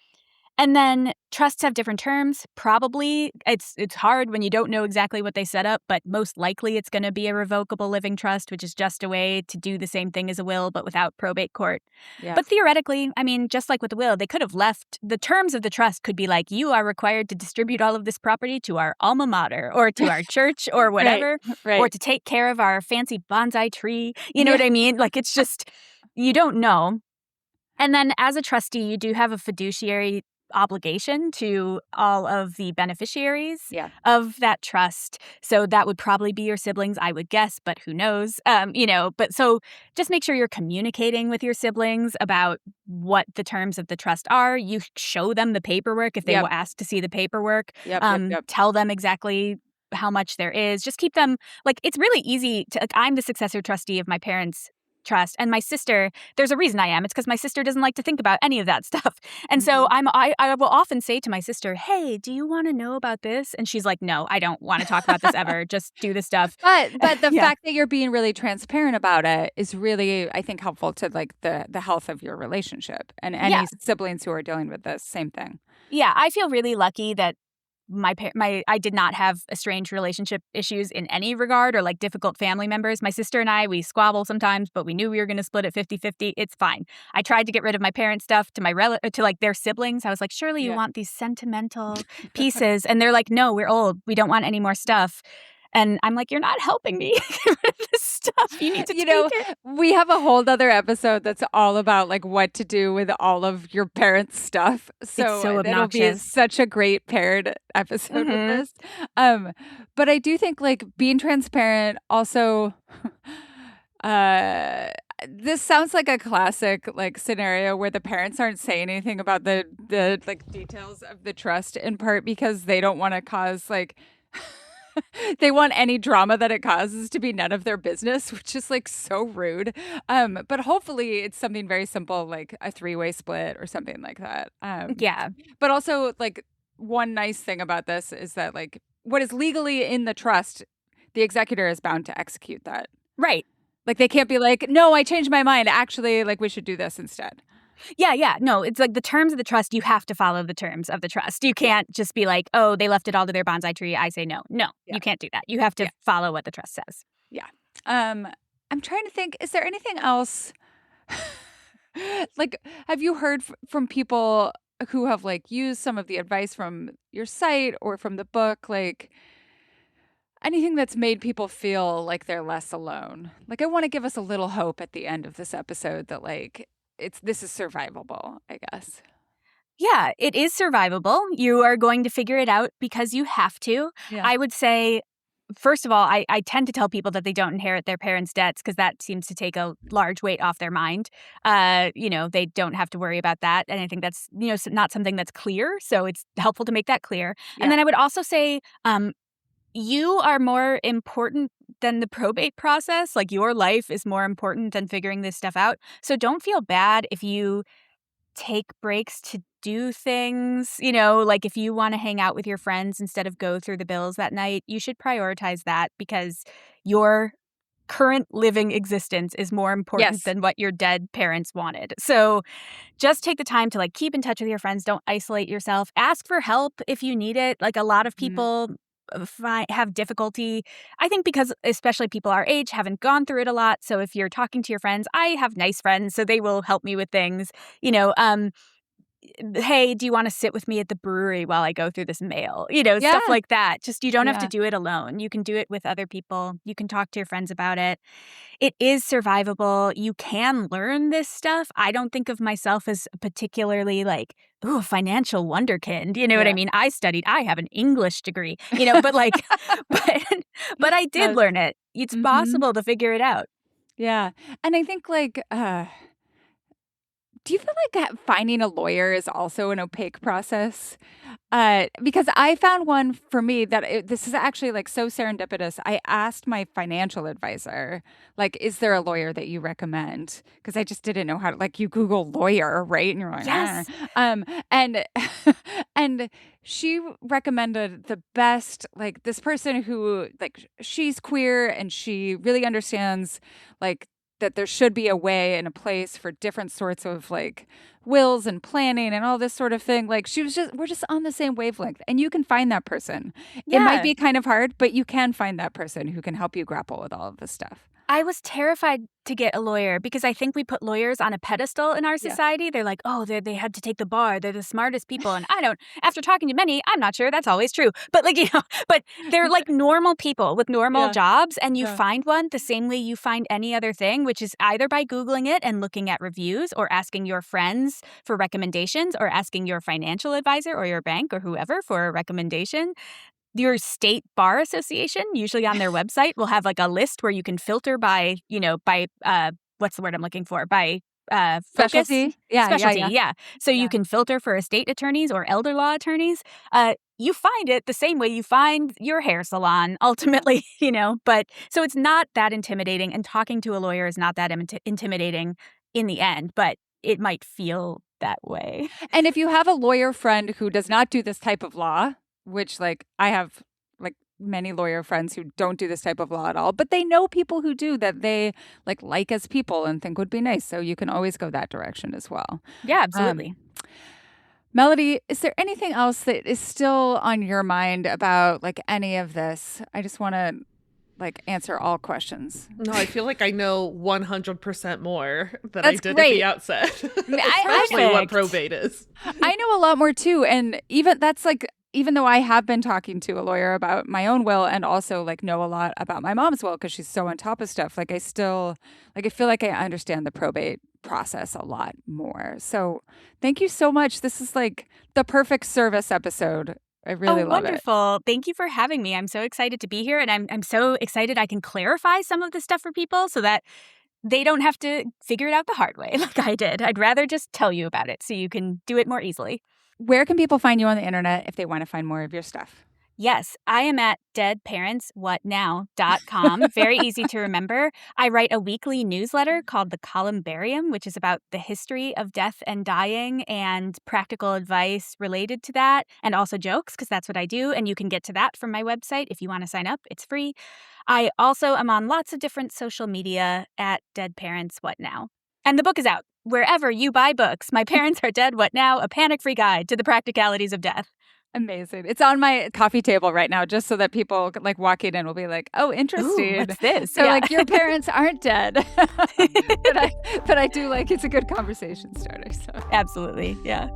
And then trusts have different terms. Probably it's hard when you don't know exactly what they set up, but most likely it's going to be a revocable living trust, which is just a way to do the same thing as a will, but without probate court. Yeah. But theoretically, I mean, just like with the will, they could have left the terms of the trust could be like, you are required to distribute all of this property to our alma mater or to our church or whatever, Right. or to take care of our fancy bonsai tree. You know what I mean? Like, it's just, you don't know. And then as a trustee, you do have a fiduciary obligation to all of the beneficiaries of that trust. So that would probably be your siblings, I would guess, but who knows? But so just make sure you're communicating with your siblings about what the terms of the trust are. You show them the paperwork if they will ask to see the paperwork. Tell them exactly how much there is. Just keep them, like, it's really easy to, like, I'm the successor trustee of my parents' trust, and my sister, there's a reason I am. It's because my sister doesn't like to think about any of that stuff. And so I will often say to my sister, hey, do you want to know about this? And she's like, no, I don't want to talk about this ever. Just do the stuff. But the fact that you're being really transparent about it is really, I think, helpful to like the health of your relationship, and any siblings who are dealing with this same thing. Yeah, I feel really lucky that I did not have estranged relationship issues in any regard, or like difficult family members. My sister and I, we squabble sometimes, but we knew we were going to split it 50-50. It's fine. I tried to get rid of my parents' stuff to like their siblings. I was like, surely you want these sentimental pieces. And they're like, no, we're old. We don't want any more stuff. And I'm like, you're not helping me get rid of this stuff. You need to take it. We have a whole other episode that's all about like what to do with all of your parents' stuff. So, it's so it'll be obnoxious. such a great paired episode with this. But I do think like being transparent also this sounds like a classic like scenario where the parents aren't saying anything about the like details of the trust, in part because they don't want to cause like they want any drama that it causes to be none of their business, which is like so rude. But hopefully it's something very simple, like a three-way split or something like that. Yeah. But also, like, one nice thing about this is that, like, what is legally in the trust, the executor is bound to execute that. Right. Like, they can't be like, no, I changed my mind. Actually, like, we should do this instead. Yeah. No, it's like the terms of the trust, you have to follow the terms of the trust. You can't just be like, oh, they left it all to their bonsai tree. I say no. No, you can't do that. You have to follow what the trust says. Yeah. I'm trying to think, is there anything else? Like, have you heard from people who have, like, used some of the advice from your site or from the book, like, anything that's made people feel like they're less alone? Like, I want to give us a little hope at the end of this episode that, like, this is survivable, I guess. Yeah, it is survivable. You are going to figure it out because you have to. Yeah. I would say, first of all, I tend to tell people that they don't inherit their parents' debts because that seems to take a large weight off their mind. They don't have to worry about that. And I think that's, not something that's clear. So it's helpful to make that clear. Yeah. And then I would also say, you are more important than the probate process. Like, your life is more important than figuring this stuff out. So don't feel bad if you take breaks to do things. Like, if you want to hang out with your friends instead of go through the bills that night, you should prioritize that because your current living existence is more important than what your dead parents wanted. So just take the time to, like, keep in touch with your friends. Don't isolate yourself. Ask for help if you need it. Like, a lot of people have difficulty, I think, because especially people our age haven't gone through it a lot. So if you're talking to your friends, I have nice friends, so they will help me with things. Hey, do you want to sit with me at the brewery while I go through this mail? Stuff like that. Just, you don't have to do it alone. You can do it with other people. You can talk to your friends about it. It is survivable. You can learn this stuff. I don't think of myself as particularly like, ooh, financial wonderkind. You know what I mean? I have an English degree, but like, but I did learn it. It's possible to figure it out. Yeah. And I think, like, do you feel like finding a lawyer is also an opaque process? Because I found one for me that this is actually, like, so serendipitous. I asked my financial advisor, like, is there a lawyer that you recommend? Because I just didn't know how to, like, you Google lawyer, right? And you're like, yes. And she recommended the best, like, this person who, like, she's queer and she really understands, like, that there should be a way and a place for different sorts of, like, wills and planning and all this sort of thing. Like, we're just on the same wavelength, and you can find that person. Yeah. It might be kind of hard, but you can find that person who can help you grapple with all of this stuff. I was terrified to get a lawyer because I think we put lawyers on a pedestal in our society. They're like, oh, they had to take the bar. They're the smartest people. And after talking to many, I'm not sure that's always true. But, like, but they're like normal people with normal jobs. And you find one the same way you find any other thing, which is either by Googling it and looking at reviews, or asking your friends for recommendations, or asking your financial advisor or your bank or whoever for a recommendation. Your state bar association, usually on their website, will have, like, a list where you can filter by, what's the word I'm looking for? By Specialty? focus. Specialty, yeah. So you can filter for estate attorneys or elder law attorneys. You find it the same way you find your hair salon, ultimately, But so it's not that intimidating, and talking to a lawyer is not that intimidating in the end, but it might feel that way. And if you have a lawyer friend who does not do this type of law, which, like, I have, like, many lawyer friends who don't do this type of law at all, but they know people who do, that they like as people and think would be nice. So you can always go that direction as well. Yeah, absolutely. Melody, is there anything else that is still on your mind about, like, any of this? I just want to, like, answer all questions. No, I feel like I know 100% more than I did at the outset. Especially what probate is. I know a lot more too. And even though I have been talking to a lawyer about my own will, and also, like, know a lot about my mom's will because she's so on top of stuff, like, I still, like, I feel like I understand the probate process a lot more. So thank you so much. This is, like, the perfect service episode. I really love it. Wonderful. Thank you for having me. I'm so excited to be here, and I'm so excited I can clarify some of this stuff for people so that they don't have to figure it out the hard way like I did. I'd rather just tell you about it so you can do it more easily. Where can people find you on the internet if they want to find more of your stuff? Yes, I am at deadparentswhatnow.com. Very easy to remember. I write a weekly newsletter called The Columbarium, which is about the history of death and dying and practical advice related to that, and also jokes, because that's what I do. And you can get to that from my website if you want to sign up. It's free. I also am on lots of different social media at Dead Parents What Now. And the book is out wherever you buy books. My Parents Are Dead What Now? A Panic-Free Guide to the Practicalities of Death. Amazing. It's on my coffee table right now, just so that people like walking in will be like, oh, interesting. Ooh, what's this? So like your parents aren't dead. but I do like it's a good conversation starter. So Absolutely. Yeah.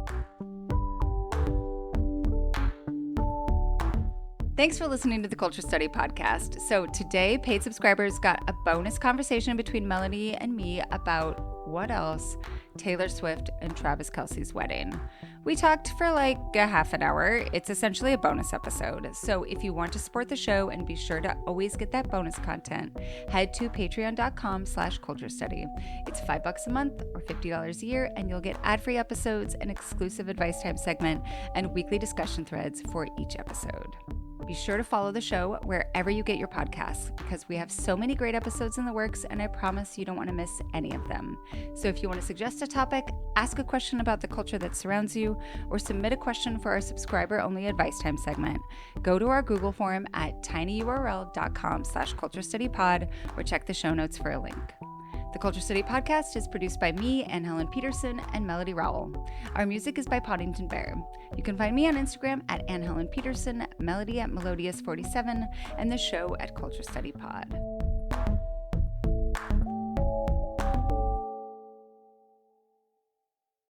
Thanks for listening to the Culture Study Podcast. So today, paid subscribers got a bonus conversation between Melody and me about what else? Taylor Swift and Travis Kelce's wedding. We talked for like a half an hour. It's essentially a bonus episode. So if you want to support the show and be sure to always get that bonus content, head to patreon.com/culturestudy. It's $5 a month or $50 a year, and you'll get ad-free episodes, an exclusive advice time segment, and weekly discussion threads for each episode. Be sure to follow the show wherever you get your podcasts, because we have so many great episodes in the works, and I promise you don't want to miss any of them. So if you want to suggest a topic, ask a question about the culture that surrounds you, or submit a question for our subscriber-only advice time segment, go to our Google form at tinyurl.com/culturestudypod, or check the show notes for a link. The Culture Study Podcast is produced by me, Anne Helen Peterson, and Melody Rowell. Our music is by Poddington Bear. You can find me on Instagram at Anne Helen Peterson, Melody at Melodious47, and the show at Culture Study Pod.